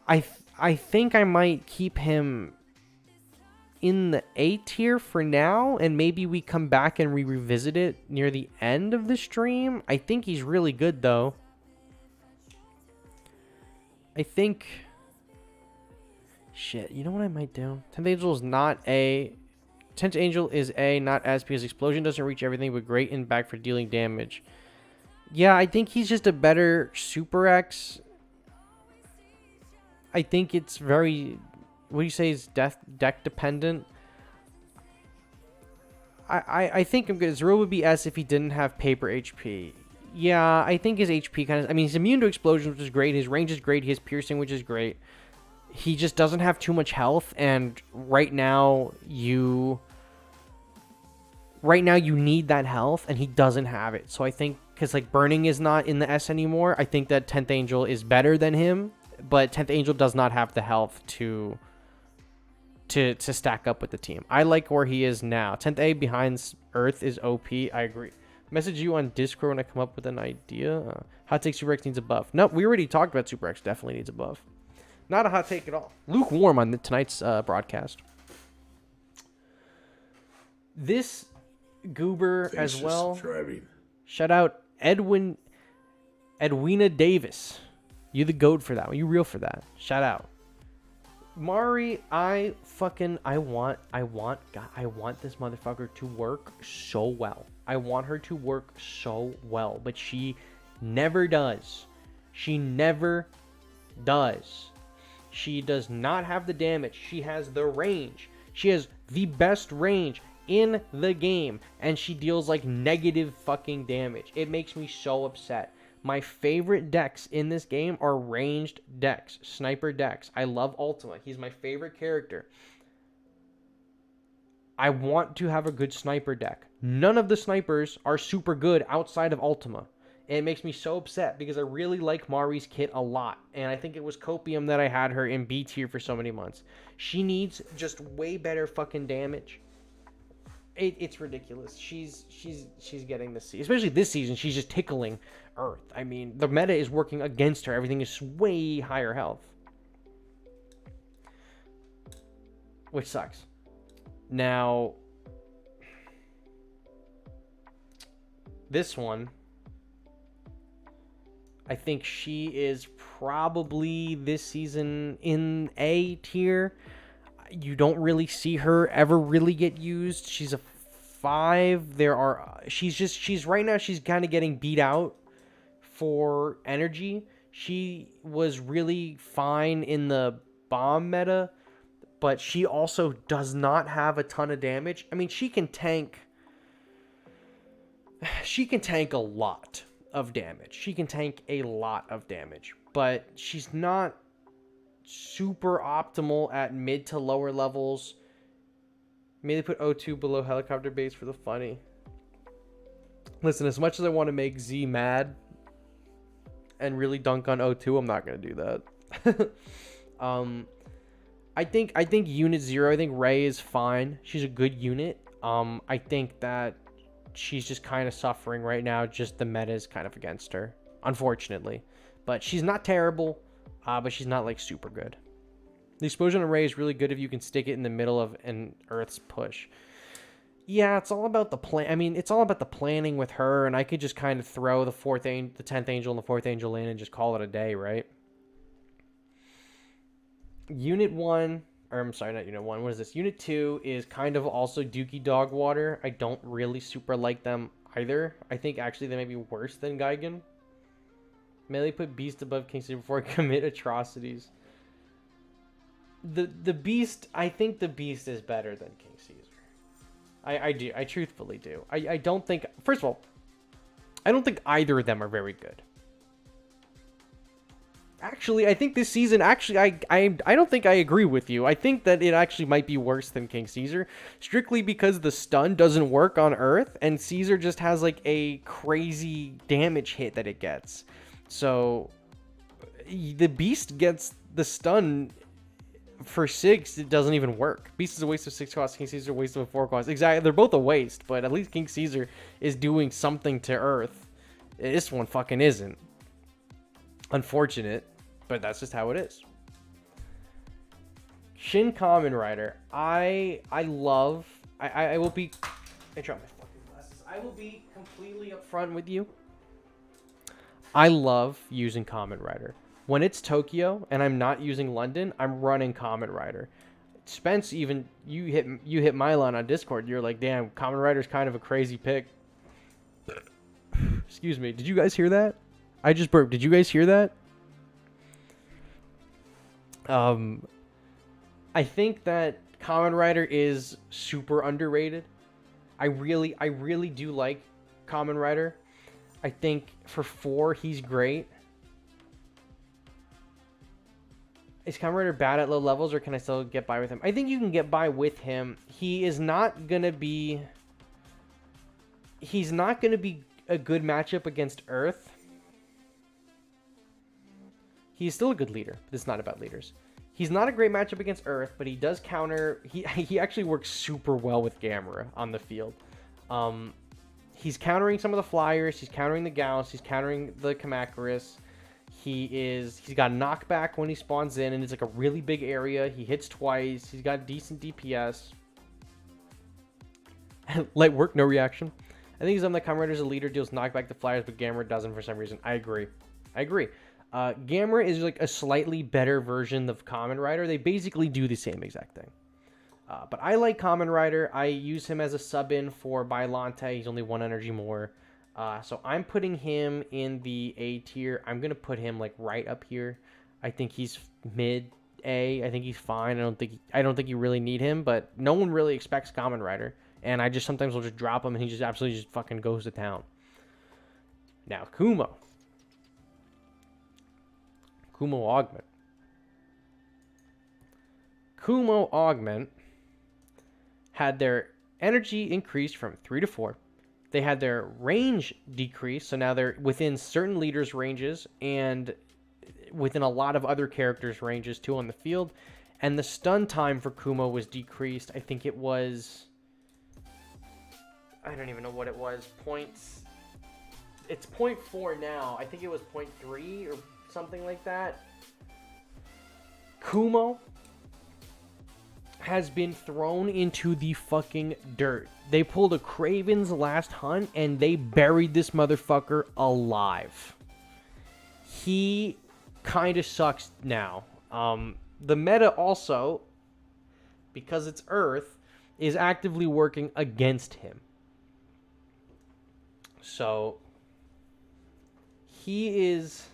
I think I might keep him in the A tier for now, and maybe we come back and revisit it near the end of the stream. I think he's really good, though. I think... Shit, you know what I might do? 10th Angel is not A. 10th Angel is A, not S, because Explosion doesn't reach everything, but great impact for dealing damage. Yeah, I think he's just a better Super X. I think it's very... What do you say is deck dependent? I think I'm good. Zero would be S if he didn't have paper HP. Yeah, I think his HP kind of... I mean, he's immune to explosions, which is great. His range is great. He has piercing, which is great. He just doesn't have too much health, and right now you need that health, and he doesn't have it. So I think, because like burning is not in the S anymore, I think that 10th Angel is better than him, but 10th Angel does not have the health to stack up with the team. I like where he is now. 10th A behind Earth is OP. I agree. Message you on Discord when I come up with an idea. Hot take, Super X needs a buff. No, we already talked about Super X definitely needs a buff. Not a hot take at all. Lukewarm on tonight's broadcast. This goober Thanks as well. Subscribing. Shout out Edwina Davis. You the goat for that one. You real for that. Shout out. Mari, I want this motherfucker to work so well. I want her to work so well, but she never does. She never does. She does not have the damage. She has the range. She has the best range in the game, and she deals like negative fucking damage. It makes me so upset. My favorite decks in this game are ranged decks, sniper decks. I love Ultima. He's my favorite character. I want to have a good sniper deck. None of the snipers are super good outside of Ultima. And it makes me so upset because I really like Mari's kit a lot. And I think it was copium that I had her in B tier for so many months. She needs just way better fucking damage. It's ridiculous. She's getting this season. Especially this season, she's just tickling Earth. I mean, the meta is working against her. Everything is way higher health. Which sucks. Now, this one, I think she is probably this season in A tier. You don't really see her ever really get used. She's a 5. She's right now, she's kind of getting beat out for energy. She was really fine in the bomb meta, but she also does not have a ton of damage. I mean, she can tank a lot of damage. She can tank a lot of damage, but she's not super optimal at mid to lower levels. Maybe put O2 below helicopter base for the funny. Listen, as much as I want to make Z mad and really dunk on O2, I'm not going to do that. I think unit 0, I think Ray is fine. She's a good unit. I think that she's just kind of suffering right now. Just the meta is kind of against her, unfortunately. But she's not terrible. But she's not like super good. The explosion array is really good if you can stick it in the middle of an Earth's push. Yeah, it's all about the plan. I mean, it's all about the planning with her, and I could just kind of throw the 10th angel and the 4th angel in and just call it a day, right? Unit 1, or I'm sorry, not Unit 1. What is this? Unit 2 is kind of also Dookie Dogwater. I don't really super like them either. I think actually they may be worse than Gigan. Melee put Beast above King Caesar before I commit atrocities. The Beast, I think the Beast is better than King Caesar. I do. I truthfully do. I don't think... First of all, I don't think either of them are very good. Actually, I think this season, actually, I don't think I agree with you. I think that it actually might be worse than King Caesar, strictly because the stun doesn't work on Earth, and Caesar just has, like, a crazy damage hit that it gets. So, the Beast gets the stun for 6, it doesn't even work. Beast is a waste of 6 costs, King Caesar a waste of a 4 cost. Exactly, they're both a waste, but at least King Caesar is doing something to Earth. This one fucking isn't. Unfortunate, but that's just how it is. Shin Kamen Rider. I will be... I dropped my fucking glasses. I will be completely upfront with you. I love using Kamen Rider. When it's Tokyo and I'm not using London, I'm running Kamen Rider. Spence, even you hit Mylon on Discord. You're like, damn, Kamen Rider's kind of a crazy pick. Excuse me. Did you guys hear that? I just burped. Did you guys hear that? I think that Kamen Rider is super underrated. I really do like Kamen Rider. I think for 4, he's great. Is Kamen Rider bad at low levels, or can I still get by with him? I think you can get by with him. He is not gonna be... He's not gonna be a good matchup against Earth. He's still a good leader, but it's not about leaders. He's not a great matchup against Earth, but he does counter... He actually works super well with Gamera on the field. He's countering some of the flyers. He's countering the Gauss. He's countering the Kamacuras. He's got knockback when he spawns in, and it's like a really big area. He hits twice. He's got decent DPS. Light work, no reaction. I think he's on the Kamen Rider's a leader, deals knockback to flyers, but Gamera doesn't for some reason. I agree. Gamera is like a slightly better version of Kamen Rider. They basically do the same exact thing. But I like Kamen Rider. I use him as a sub-in for Bylante. He's only 1 energy more. So I'm putting him in the A tier. I'm going to put him like right up here. I think he's mid A. I think he's fine. I don't think you really need him, but no one really expects Kamen Rider. And I just sometimes will just drop him and he just absolutely just fucking goes to town. Now, Kumo. Kumo Augment. Kumo Augment had their energy increased from 3 to 4. They had their range decrease, so now they're within certain leaders' ranges and within a lot of other characters' ranges too on the field. And the stun time for Kumo was decreased. I think it was... I don't even know what it was. It's 0.4 now. I think it was 0.3 or something like that. Kumo has been thrown into the fucking dirt. They pulled a Kraven's last hunt and they buried this motherfucker alive. He kind of sucks now. The meta also, because it's Earth, is actively working against him. So he is...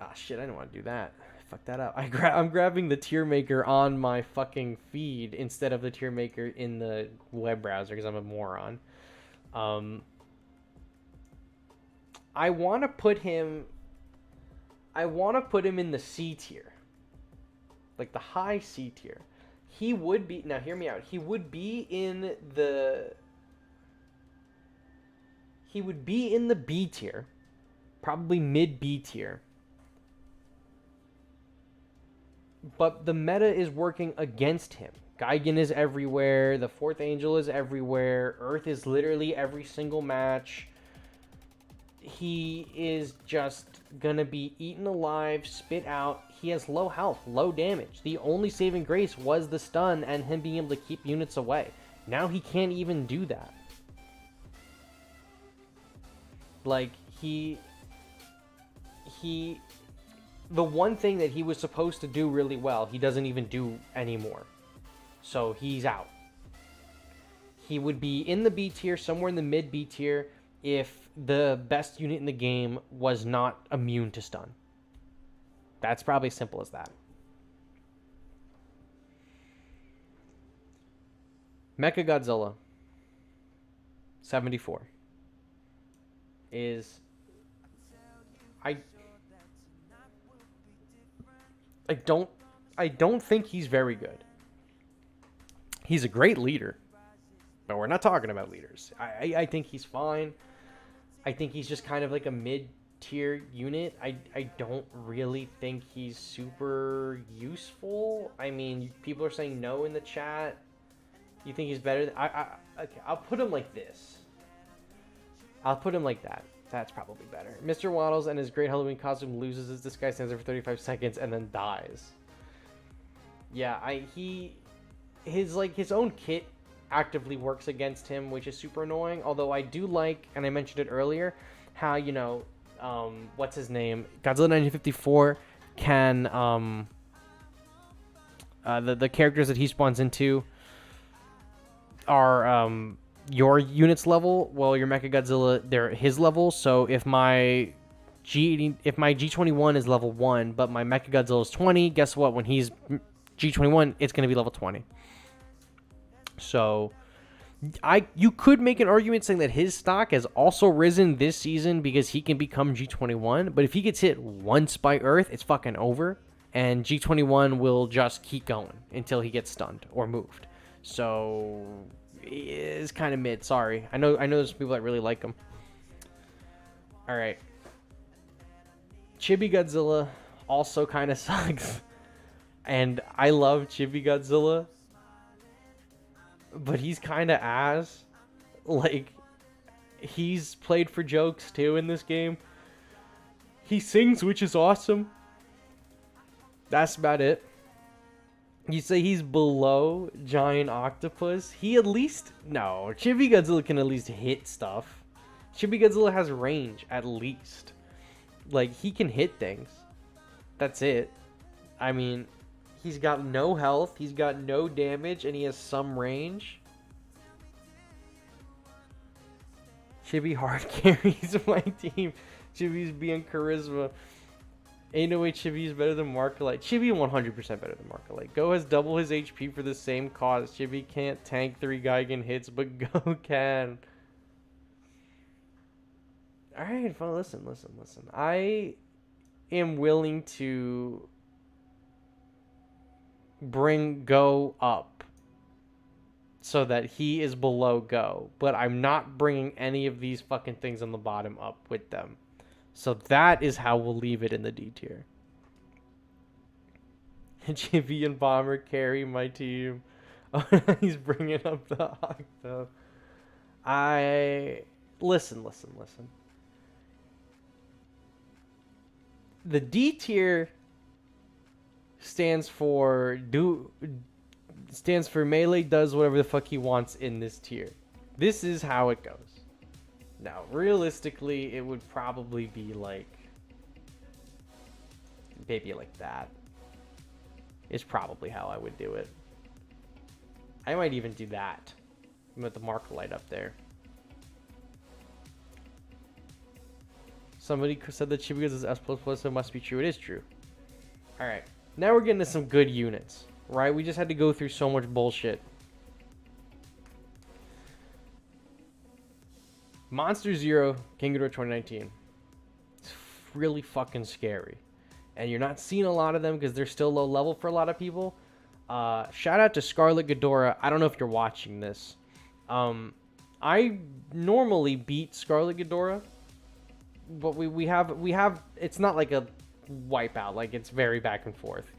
Ah, shit, I didn't want to do that. Fuck that up. I'm grabbing the tier maker on my fucking feed instead of the tier maker in the web browser because I'm a moron. I want to put him in the C tier. Like the high C tier. He would be... Now, hear me out. He would be in the B tier. Probably mid B tier. But the meta is working against him. Gigan is everywhere. The 4th Angel is everywhere. Earth is literally every single match. He is just gonna be eaten alive, spit out. He has low health, low damage. The only saving grace was the stun and him being able to keep units away. Now he can't even do that. Like, the one thing that he was supposed to do really well, he doesn't even do anymore. So he's out. He would be in the B tier, somewhere in the mid B tier, if the best unit in the game was not immune to stun. That's probably as simple as that. Mecha Godzilla 74 is... I don't think he's very good. He's a great leader, but we're not talking about leaders. I think he's fine. I think he's just kind of like a mid-tier unit. I don't really think he's super useful. I mean, people are saying no in the chat. You think he's better? Okay, I'll put him like this. I'll put him like that. That's probably better. Mr. Waddles and his great Halloween costume loses his disguise, stands there for 35 seconds, and then dies. Yeah, his own kit actively works against him, which is super annoying. Although I do like, and I mentioned it earlier, how, you know, what's his name? Godzilla 1954 can, the characters that he spawns into are, your unit's level. Well, your Mechagodzilla, they're his level. So if my G21 is level 1, but my Mechagodzilla is 20, guess what? When he's G21, it's going to be level 20. So you could make an argument saying that his stock has also risen this season because he can become G21, but if he gets hit once by Earth, it's fucking over, and G21 will just keep going until he gets stunned or moved. So it's kind of mid. Sorry, I know there's people that really like him. All right, Chibi Godzilla also kind of sucks, and I love Chibi Godzilla, but he's kind of ass. Like, he's played for jokes too in this game. He sings, which is awesome. That's about it. You say he's below Giant Octopus? He at least... No, Chibi Godzilla can at least hit stuff. Chibi Godzilla has range, at least. Like, he can hit things. That's it. I mean, he's got no health, he's got no damage, and he has some range. Chibi hard carries my team. Chibi's being charisma. Ain't no way Chibi is better than Markalite. Chibi 100% better than Markalite. Go has double his HP for the same cause. Chibi can't tank 3 Gigan hits, but Go can. Alright, fine, listen. I am willing to bring Go up so that he is below Go, but I'm not bringing any of these fucking things on the bottom up with them. So that is how we'll leave it in the D tier. Chibi and Bomber carry my team. Oh, he's bringing up the Octo. Listen. The D tier stands for Melee does whatever the fuck he wants in this tier. This is how it goes. Now, realistically, it would probably be like... maybe like that. Is probably how I would do it. I might even do that. With the Markalite up there. Somebody said that Chibi is S++, so it must be true. It is true. Alright. Now we're getting to some good units. Right? We just had to go through so much bullshit. Monster Zero, King Ghidorah 2019. It's really fucking scary. And you're not seeing a lot of them because they're still low level for a lot of people. Shout out to Scarlet Ghidorah. I don't know if you're watching this. I normally beat Scarlet Ghidorah. But we have it's not like a wipeout. Like, it's very back and forth.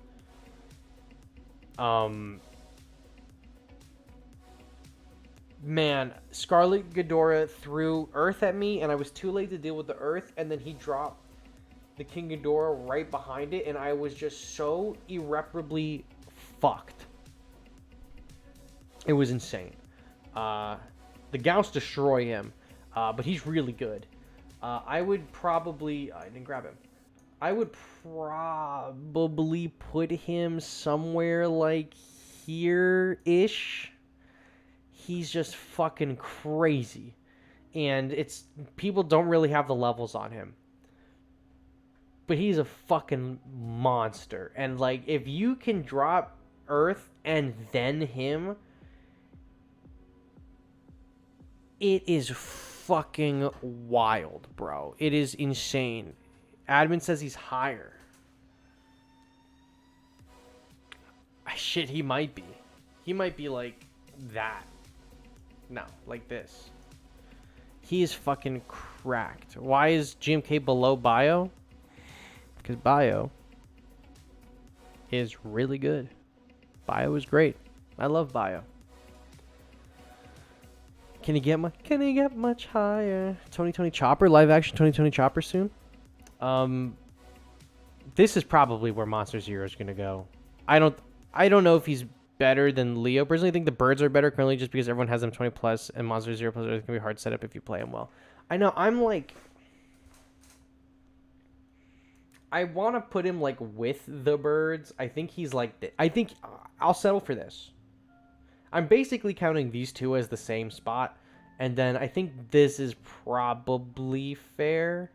Man, Scarlet Ghidorah threw Earth at me, and I was too late to deal with the Earth, and then he dropped the King Ghidorah right behind it, and I was just so irreparably fucked. It was insane. The Gauss destroy him, but he's really good. I would probably... I didn't grab him. I would probably put him somewhere like here-ish. He's just fucking crazy. And it's... people don't really have the levels on him. But he's a fucking monster. And, like, if you can drop Earth and then him... it is fucking wild, bro. It is insane. Admin says he's higher. Shit, he might be. He might be like that. No, like this. He is fucking cracked. Why is GMK below Bio? Because Bio is really good. Bio is great. I love Bio. Can he get much higher? 2020 Chopper, live action 2020 Chopper soon. This is probably where Monster Zero is gonna go. I don't know if he's better than Leo. Personally, I think the birds are better currently just because everyone has them 20 plus, and Monster Zero plus is gonna be hard setup if you play them well. I know. I'm like, I want to put him like with the birds. I think he's like. I think I'll settle for this. I'm basically counting these two as the same spot, and then I think this is probably fair.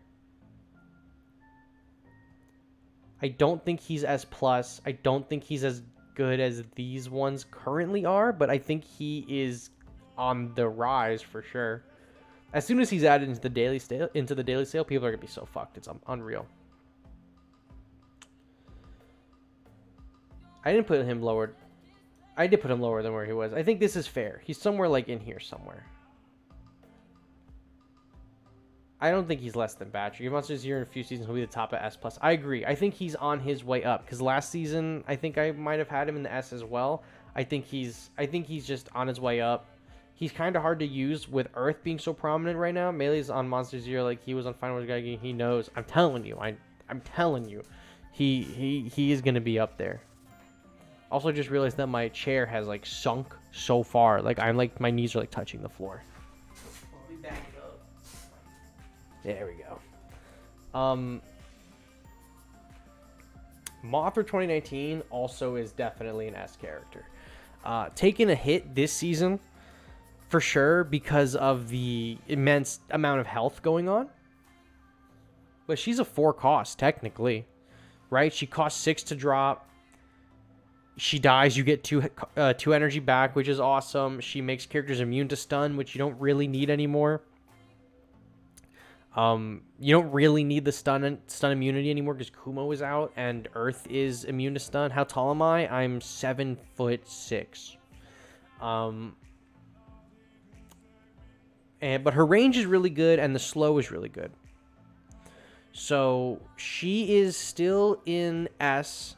I don't think he's S plus. I don't think he's as good as these ones currently are, but I think he is on the rise for sure. As soon as he's added into the daily sale, people are gonna be so fucked. It's unreal. I didn't put him lower. I did put him lower than where he was. I think this is fair. He's somewhere like in here somewhere. I don't think he's less than Battery. Monster Zero in a few seasons will be the top of S+. I agree. I think he's on his way up. Because last season, I think I might have had him in the S as well. I think he's just on his way up. He's kind of hard to use with Earth being so prominent right now. Melee's on Monster Zero like he was on Final Guy. He knows. I'm telling you. I'm telling you. He is going to be up there. Also just realized that my chair has like sunk so far. Like I'm like, my knees are like touching the floor. There we go. Mothra 2019 also is definitely an S character. Taking a hit this season, for sure, because of the immense amount of health going on. But she's a 4 cost, technically. Right? She costs 6 to drop. She dies, you get 2 energy back, which is awesome. She makes characters immune to stun, which you don't really need anymore. You don't really need the stun immunity anymore because Kumo is out and Earth is immune to stun. How tall am I? I'm 7'6". But her range is really good and the slow is really good. So she is still in S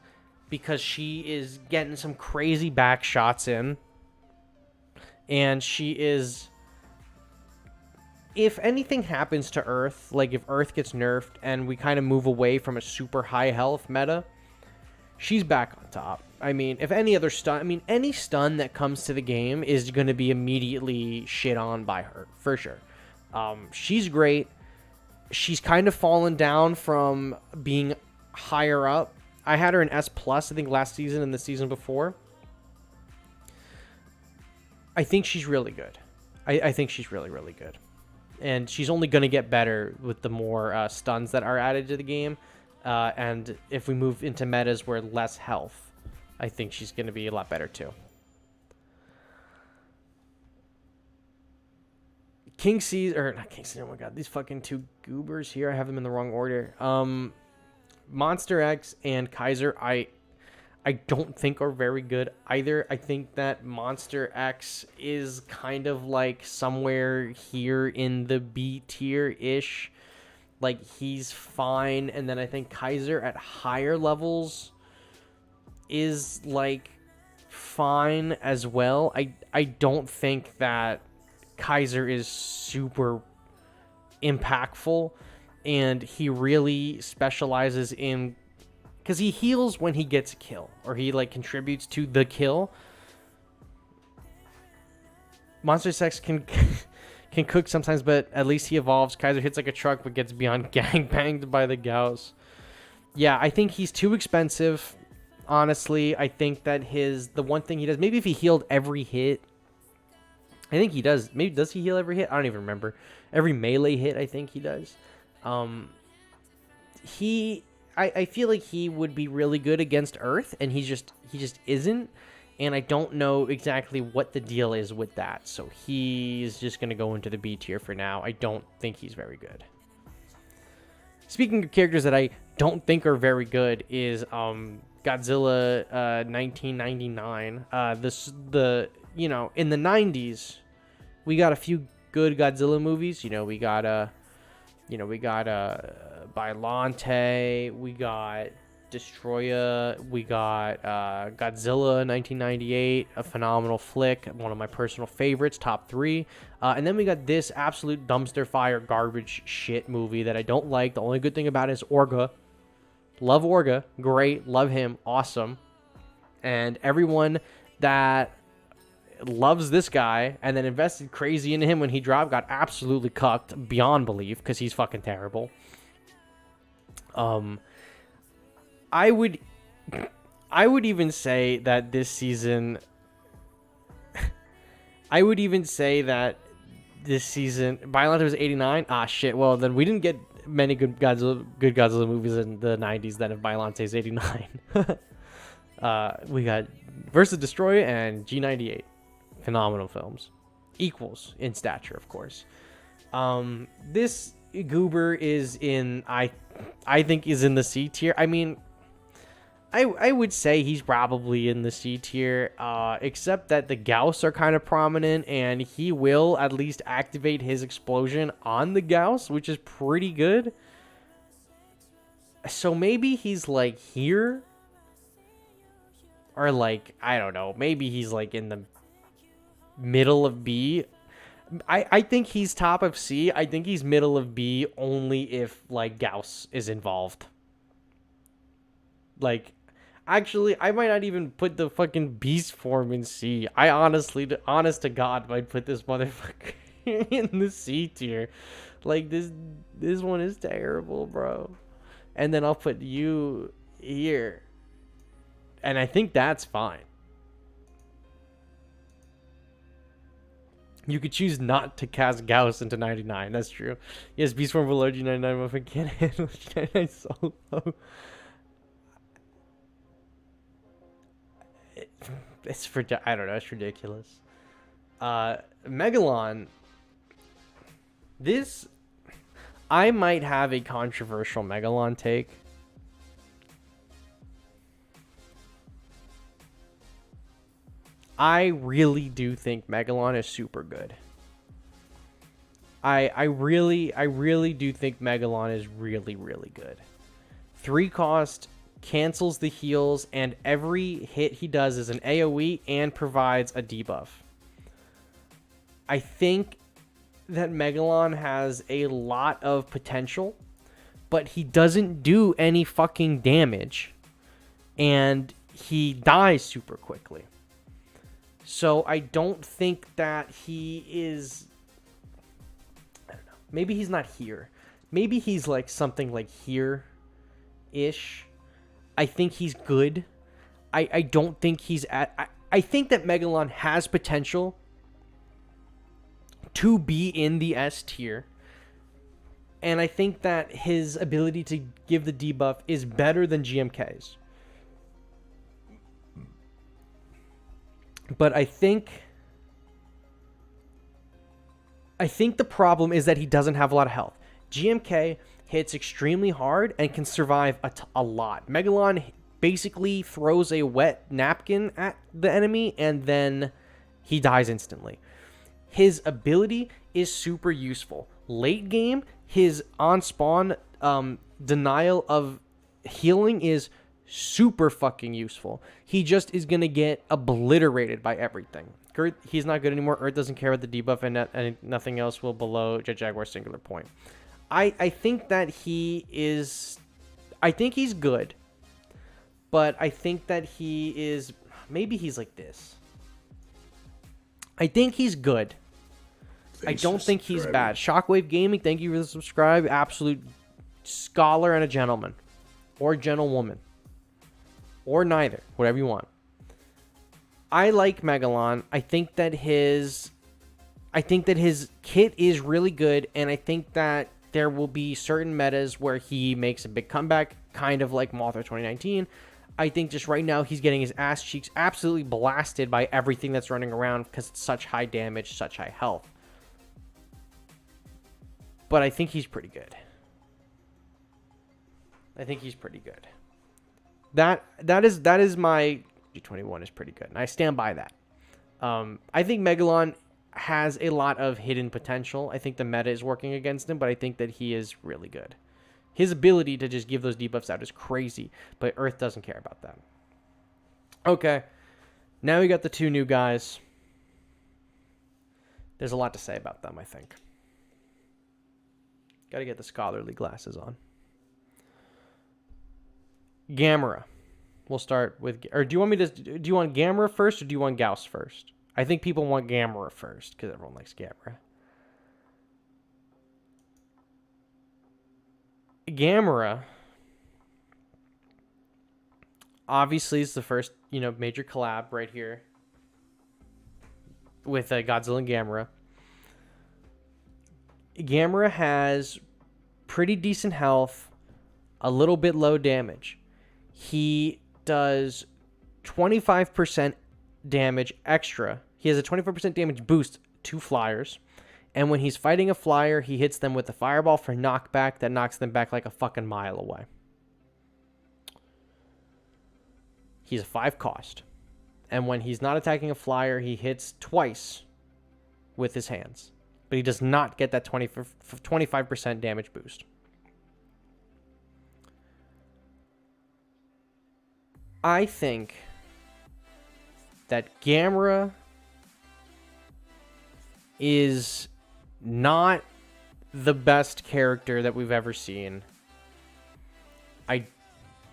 because she is getting some crazy back shots in. And she is... If anything happens to Earth, like if Earth gets nerfed and we kind of move away from a super high health meta, she's back on top. I mean, if any other stun... I mean, any stun that comes to the game is going to be immediately shit on by her, for sure. She's great. She's kind of fallen down from being higher up. I had her in S+, I think, last season and the season before. I think she's really good. I think she's really, really good. And she's only going to get better with the more stuns that are added to the game. And if we move into metas where less health, I think she's going to be a lot better too. King Caesar, or not King Caesar, oh my god, these fucking two goobers here, I have them in the wrong order. Monster X and Kaiser, I don't think are very good either. I think that Monster X is kind of like somewhere here in the B tier-ish. Like, he's fine. And then I think Kaiser at higher levels is, like, fine as well. I don't think that Kaiser is super impactful. And he really specializes in... Because he heals when he gets a kill. Or he, like, contributes to the kill. Monster Sex can cook sometimes, but at least he evolves. Kaiser hits like a truck, but gets beyond gangbanged by the Gauss. Yeah, I think he's too expensive. Honestly, I think that the one thing he does... Maybe if he healed every hit... I think he does. Maybe does he heal every hit? I don't even remember. Every melee hit, I think he does. I feel like he would be really good against Earth, and he just isn't, and I don't know exactly what the deal is with that, so he's just going to go into the B tier for now. I don't think he's very good. Speaking of characters that I don't think are very good is Godzilla 1999. In the 90s, we got a few good Godzilla movies. We got Bylante, we got Destoroyah, we got Godzilla 1998, a phenomenal flick, one of my personal favorites, top 3. And then we got this absolute dumpster fire garbage shit movie that I don't like. The only good thing about it is Orga. Love Orga, great, love him, awesome. And everyone that loves this guy and then invested crazy into him when he dropped got absolutely cucked beyond belief because he's fucking terrible. I would even say that this season Bylante was 89. Ah shit, well then we didn't get many good Godzilla movies in the 90s then if Bylante's 89. We got Versus Destoroyah and G98. Phenomenal films. Equals in stature, of course. This goober is I think is in the C tier. I mean, I would say he's probably in the C tier, except that the Gauss are kind of prominent, and he will at least activate his explosion on the Gauss, which is pretty good. So maybe he's like here, or like, I don't know, maybe he's like in the middle of B. I think he's top of C. I think he's middle of B only if like Gauss is involved. Like, actually, I might not even put the fucking beast form in C. I honest to God, might put this motherfucker in the C tier. Like, this one is terrible, bro. And then I'll put you here. And I think that's fine. You could choose not to cast Gauss into 99. That's true. Yes, beast form below G99 motherfucker can't handle G99 solo. I don't know, it's ridiculous. Megalon. I might have a controversial Megalon take. I really do think Megalon is super good. I really do think Megalon is really, really good. 3 cost, cancels the heals, and every hit he does is an AoE and provides a debuff. I think that Megalon has a lot of potential, but he doesn't do any fucking damage, and he dies super quickly. So I don't think that he is... I don't know. Maybe he's not here. Maybe he's like something like here-ish. I think he's good. I don't think he's at... I think that Megalon has potential to be in the S tier. And I think that his ability to give the debuff is better than GMK's. But I think the problem is that he doesn't have a lot of health. GMK hits extremely hard and can survive a lot. Megalon basically throws a wet napkin at the enemy and then he dies instantly. His ability is super useful. Late game, his on-spawn denial of healing is super fucking useful. He just is going to get obliterated by everything. He's not good anymore. Earth doesn't care about the debuff, and nothing else will below Jaguar singular point. I think that he is... I think he's good. But I think that he is... Maybe he's like this. I think he's good. I don't think he's bad. Shockwave Gaming, thank you for the subscribe. Absolute scholar and a gentleman. Or gentlewoman. Or neither. Whatever you want. I like Megalon. I think that his kit is really good, and I think that there will be certain metas where he makes a big comeback, kind of like Mothra 2019. I think just right now he's getting his ass cheeks absolutely blasted by everything that's running around because it's such high damage, such high health. But I think he's pretty good. That is my G21 is pretty good, and I stand by that. I think Megalon has a lot of hidden potential. I think the meta is working against him, but I think that he is really good. His ability to just give those debuffs out is crazy, but Earth doesn't care about that. Okay, now we got the two new guys. There's a lot to say about them, I think. Got to get the scholarly glasses on. Gamera. We'll start with... Or do you want me to... Do you want Gamera first, or do you want Gauss first? I think people want Gamera first, because everyone likes Gamera. Gamera... Obviously, is the first, major collab right here. With Godzilla and Gamera. Gamera has pretty decent health, a little bit low damage. He does 25% damage extra. He has a 24% damage boost to flyers. And when he's fighting a flyer, he hits them with a fireball for knockback that knocks them back like a fucking mile away. He's a 5 cost. And when he's not attacking a flyer, he hits twice with his hands. But he does not get that 25% damage boost. I think that Gamera is not the best character that we've ever seen. I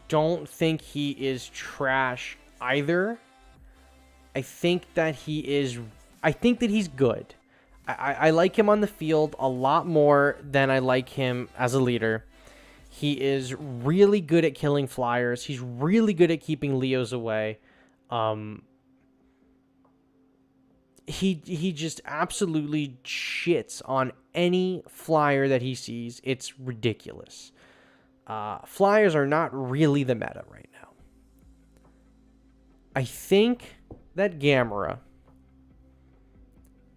don't think he is trash either. I think that he's good. I like him on the field a lot more than I like him as a leader. He is really good at killing flyers. He's really good at keeping Leos away. He just absolutely shits on any flyer that he sees. It's ridiculous. Flyers are not really the meta right now. I think that Gamera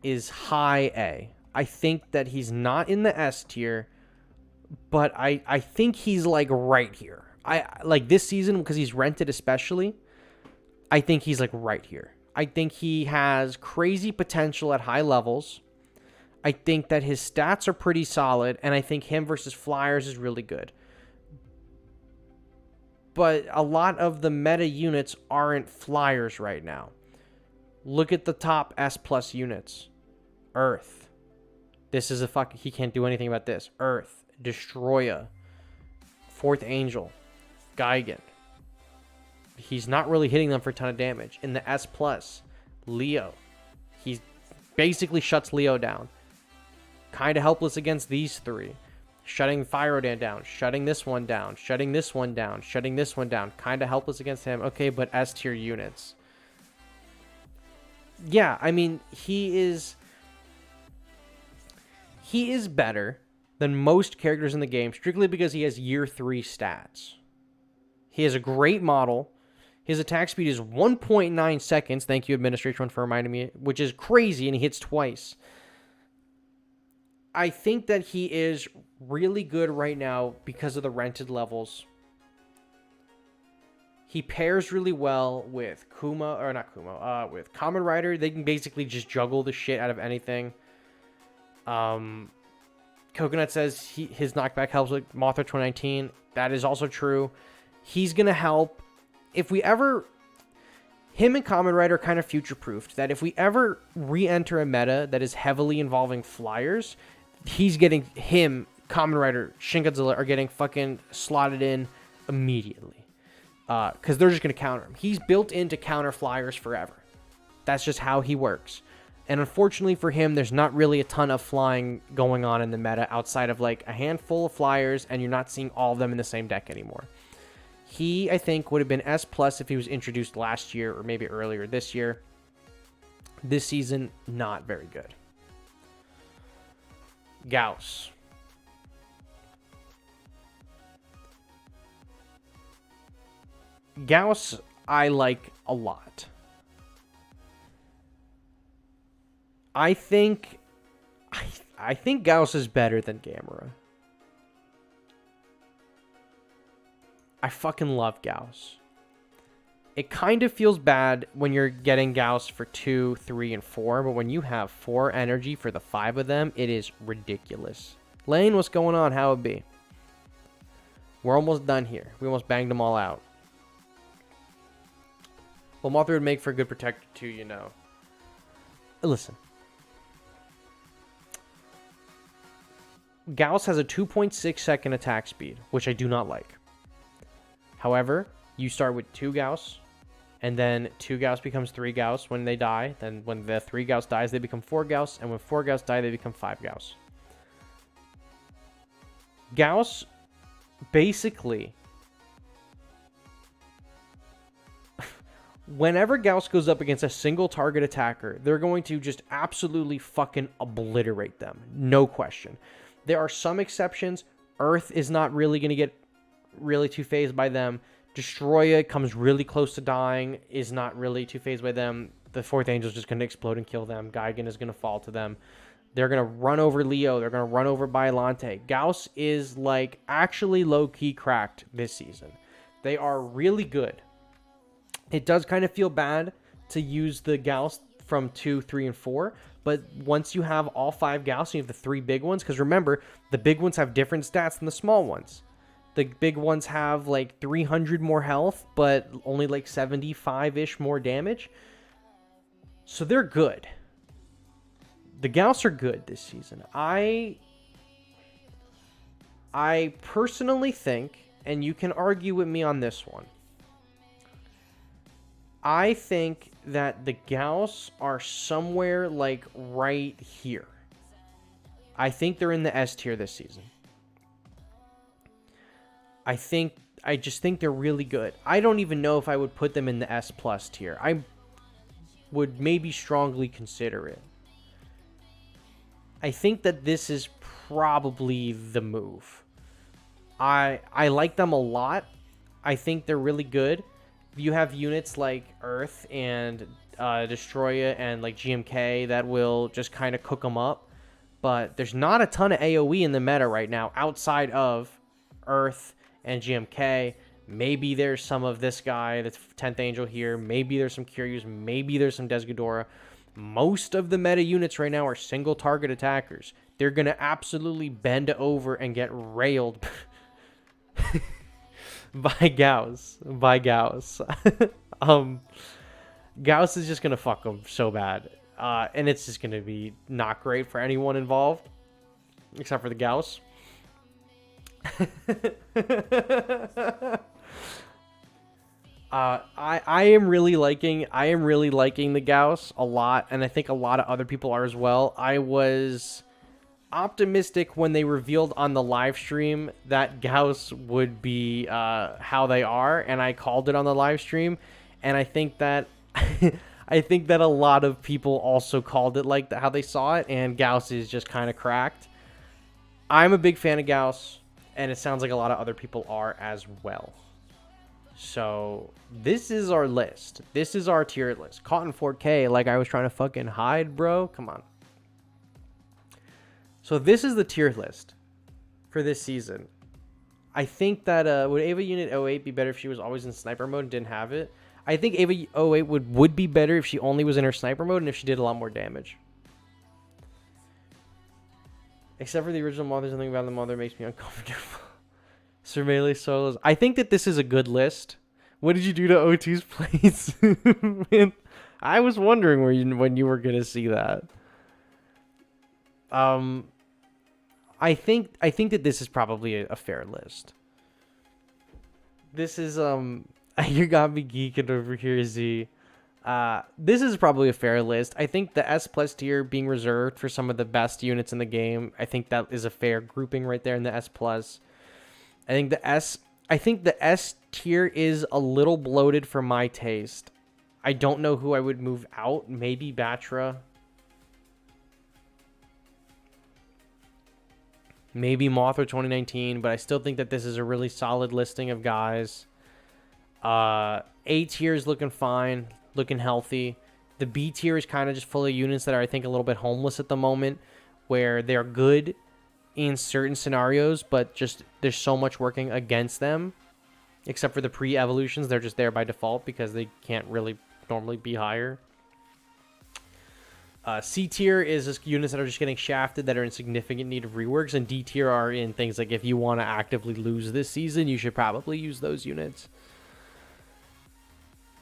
is high A. I think that he's not in the S tier, but I think he's like right here. I like this season because he's rented especially. I think he's like right here. I think he has crazy potential at high levels. I think that his stats are pretty solid, and I think him versus flyers is really good. But a lot of the meta units aren't flyers right now. Look at the top S+ units. Earth. This is he can't do anything about this. Earth. Destoroyah. Fourth Angel. Gigan. He's not really hitting them for a ton of damage. In the S+, Leo. He basically shuts Leo down. Kind of helpless against these three. Shutting Rodan down. Shutting this one down. Shutting this one down. Shutting this one down. Kind of helpless against him. Okay, but S tier units. Yeah, I mean, he is better than most characters in the game strictly because he has year 3 stats. He has a great model. His attack speed is 1.9 seconds. Thank you, Administration, for reminding me, which is crazy, and he hits twice. I think that he is really good right now because of the rented levels. He pairs really well with with Kamen Rider. They can basically just juggle the shit out of anything. Coconut says his knockback helps with Mothra 2019. That is also true. He's going to help. If we ever... Him and Kamen Rider kind of future-proofed that if we ever re-enter a meta that is heavily involving flyers, he's getting him, Kamen Rider, Shin Godzilla are getting fucking slotted in immediately. Because they're just going to counter him. He's built in to counter flyers forever. That's just how he works. And unfortunately for him, there's not really a ton of flying going on in the meta outside of like a handful of flyers, and you're not seeing all of them in the same deck anymore. He, I think, would have been S+ if he was introduced last year or maybe earlier this year. This season, not very good. Gauss. Gauss, I like a lot. I think Gauss is better than Gamera. I fucking love Gauss. It kind of feels bad when you're getting Gauss for 2, 3, and 4, but when you have 4 energy for the 5 of them, it is ridiculous. Lane, what's going on? How it be? We're almost done here. We almost banged them all out. Well, Mothra would make for a good protector too, you know. Listen. Gauss has a 2.6 second attack speed, which I do not like. However, you start with 2 Gauss, and then 2 Gauss becomes 3 Gauss when they die. Then when the 3 Gauss dies, they become 4 Gauss, and when 4 Gauss die, they become 5 Gauss. Gauss, basically, whenever Gauss goes up against a single target attacker, they're going to just absolutely fucking obliterate them. No question. There are some exceptions. Earth is not really going to get really too phased by them. Destoroyah comes really close to dying, is not really too phased by them. The 4th Angel is just going to explode and kill them. Gigan is going to fall to them. They're going to run over Leo. They're going to run over Bylante. Gauss is like actually low-key cracked this season. They are really good. It does kind of feel bad to use the Gauss from 2, 3, and 4. But once you have all 5 Gauss, you have the 3 big ones. Because remember, the big ones have different stats than the small ones. The big ones have like 300 more health, but only like 75-ish more damage. So they're good. The Gauss are good this season. I personally think, and you can argue with me on this one, I think that the Gauss are somewhere like right here. I think they're in the S tier this season. I just think they're really good. I don't even know if I would put them in the S plus tier. I would maybe strongly consider it. I think that this is probably the move. I like them a lot. I think they're really good. You have units like Earth and Destoroyah and like GMK that will just kind of cook them up. But there's not a ton of AoE in the meta right now outside of Earth and GMK. Maybe there's some of this guy that's 10th Angel here. Maybe there's some Kiryus. Maybe there's some Ghidorah. Most of the meta units right now are single target attackers. They're going to absolutely bend over and get railed by Gauss. Gauss is just going to fuck them so bad. And it's just going to be not great for anyone involved. Except for the Gauss. I am really liking the Gauss a lot, and I think a lot of other people are as well. I was optimistic when they revealed on the live stream that Gauss would be how they are, and I called it on the live stream, and I think that I think that a lot of people also called it like how they saw it, and Gauss is just kind of cracked. I'm a big fan of Gauss, and it sounds like a lot of other people are as well. So this is our list. This is our tier list. Caught in 4K like I was trying to fucking hide, bro. Come on. So this is the tier list for this season. I think that would Ava Unit 08 be better if she was always in sniper mode and didn't have it? I think Ava 08 would be better if she only was in her sniper mode and if she did a lot more damage. Except for the original Mother, something about the Mother makes me uncomfortable. Sir Melee solos. I think that this is a good list. What did you do to O2's plays? Man, I was wondering when you were gonna see that. I think that this is probably a fair list. This is you got me geeking over here, Z. This is probably a fair list. I think the S plus tier being reserved for some of the best units in the game. I think that is a fair grouping right there in the S plus. I think the S tier is a little bloated for my taste. I don't know who I would move out. Maybe Batra. Maybe Mothra 2019, but I still think that this is a really solid listing of guys. A tier is looking fine, looking healthy. The B tier is kind of just full of units that are, I think, a little bit homeless at the moment, where they're good in certain scenarios, but just there's so much working against them Except for the pre-evolutions, they're just there by default because they can't really normally be higher. C tier is just units that are just getting shafted that are in significant need of reworks, and D tier are in things like if you want to actively lose this season, you should probably use those units.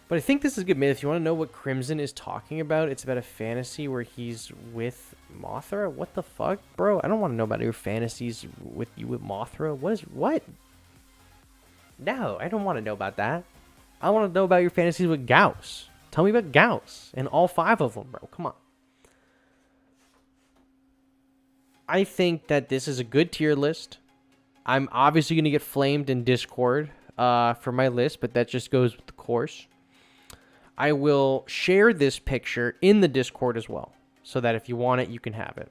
But I think this is a good myth. If you want to know what Crimson is talking about, it's about a fantasy where he's with Mothra. What the fuck, bro? I don't want to know about your fantasies with you with Mothra. What? No, I don't want to know about that. I want to know about your fantasies with Gauss. Tell me about Gauss and all 5 of them, bro. Come on. I think that this is a good tier list. I'm obviously going to get flamed in Discord for my list, but that just goes with the course. I will share this picture in the Discord as well, so that if you want it, you can have it.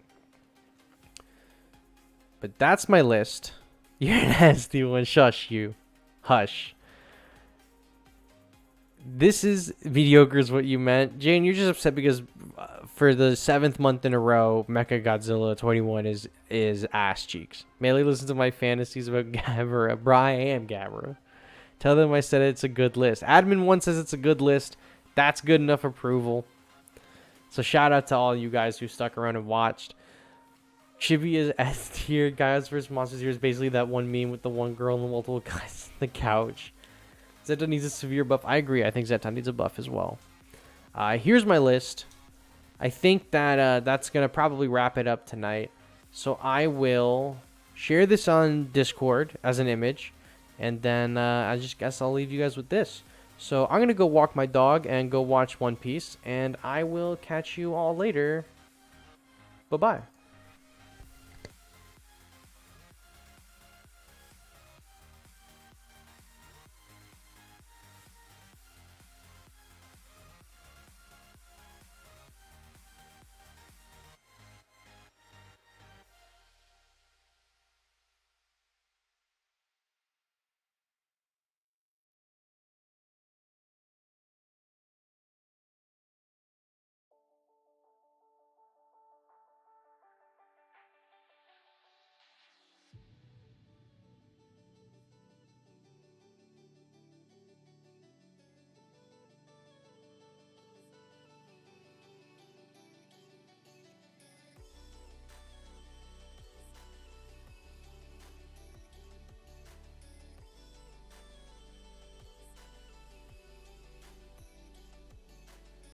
But that's my list. You're an nasty one. Shush you. Hush. This is mediocre is what you meant. Jane, you're just upset because for the 7th month in a row, Mecha Godzilla 21 is ass cheeks. Melee listens to my fantasies about Gamera. Bro, I am Gamera. Tell them I said it's a good list. Admin 1 says it's a good list. That's good enough approval. So shout out to all you guys who stuck around and watched. Chibi is S tier. Guys vs. Monsters here is basically that one meme with the one girl and the multiple guys on the couch. Zetton needs a severe buff. I agree. I think Zetton needs a buff as well. Here's my list. I think that that's going to probably wrap it up tonight. So I will share this on Discord as an image. And then I just guess I'll leave you guys with this. So I'm going to go walk my dog and go watch One Piece. And I will catch you all later. Bye-bye.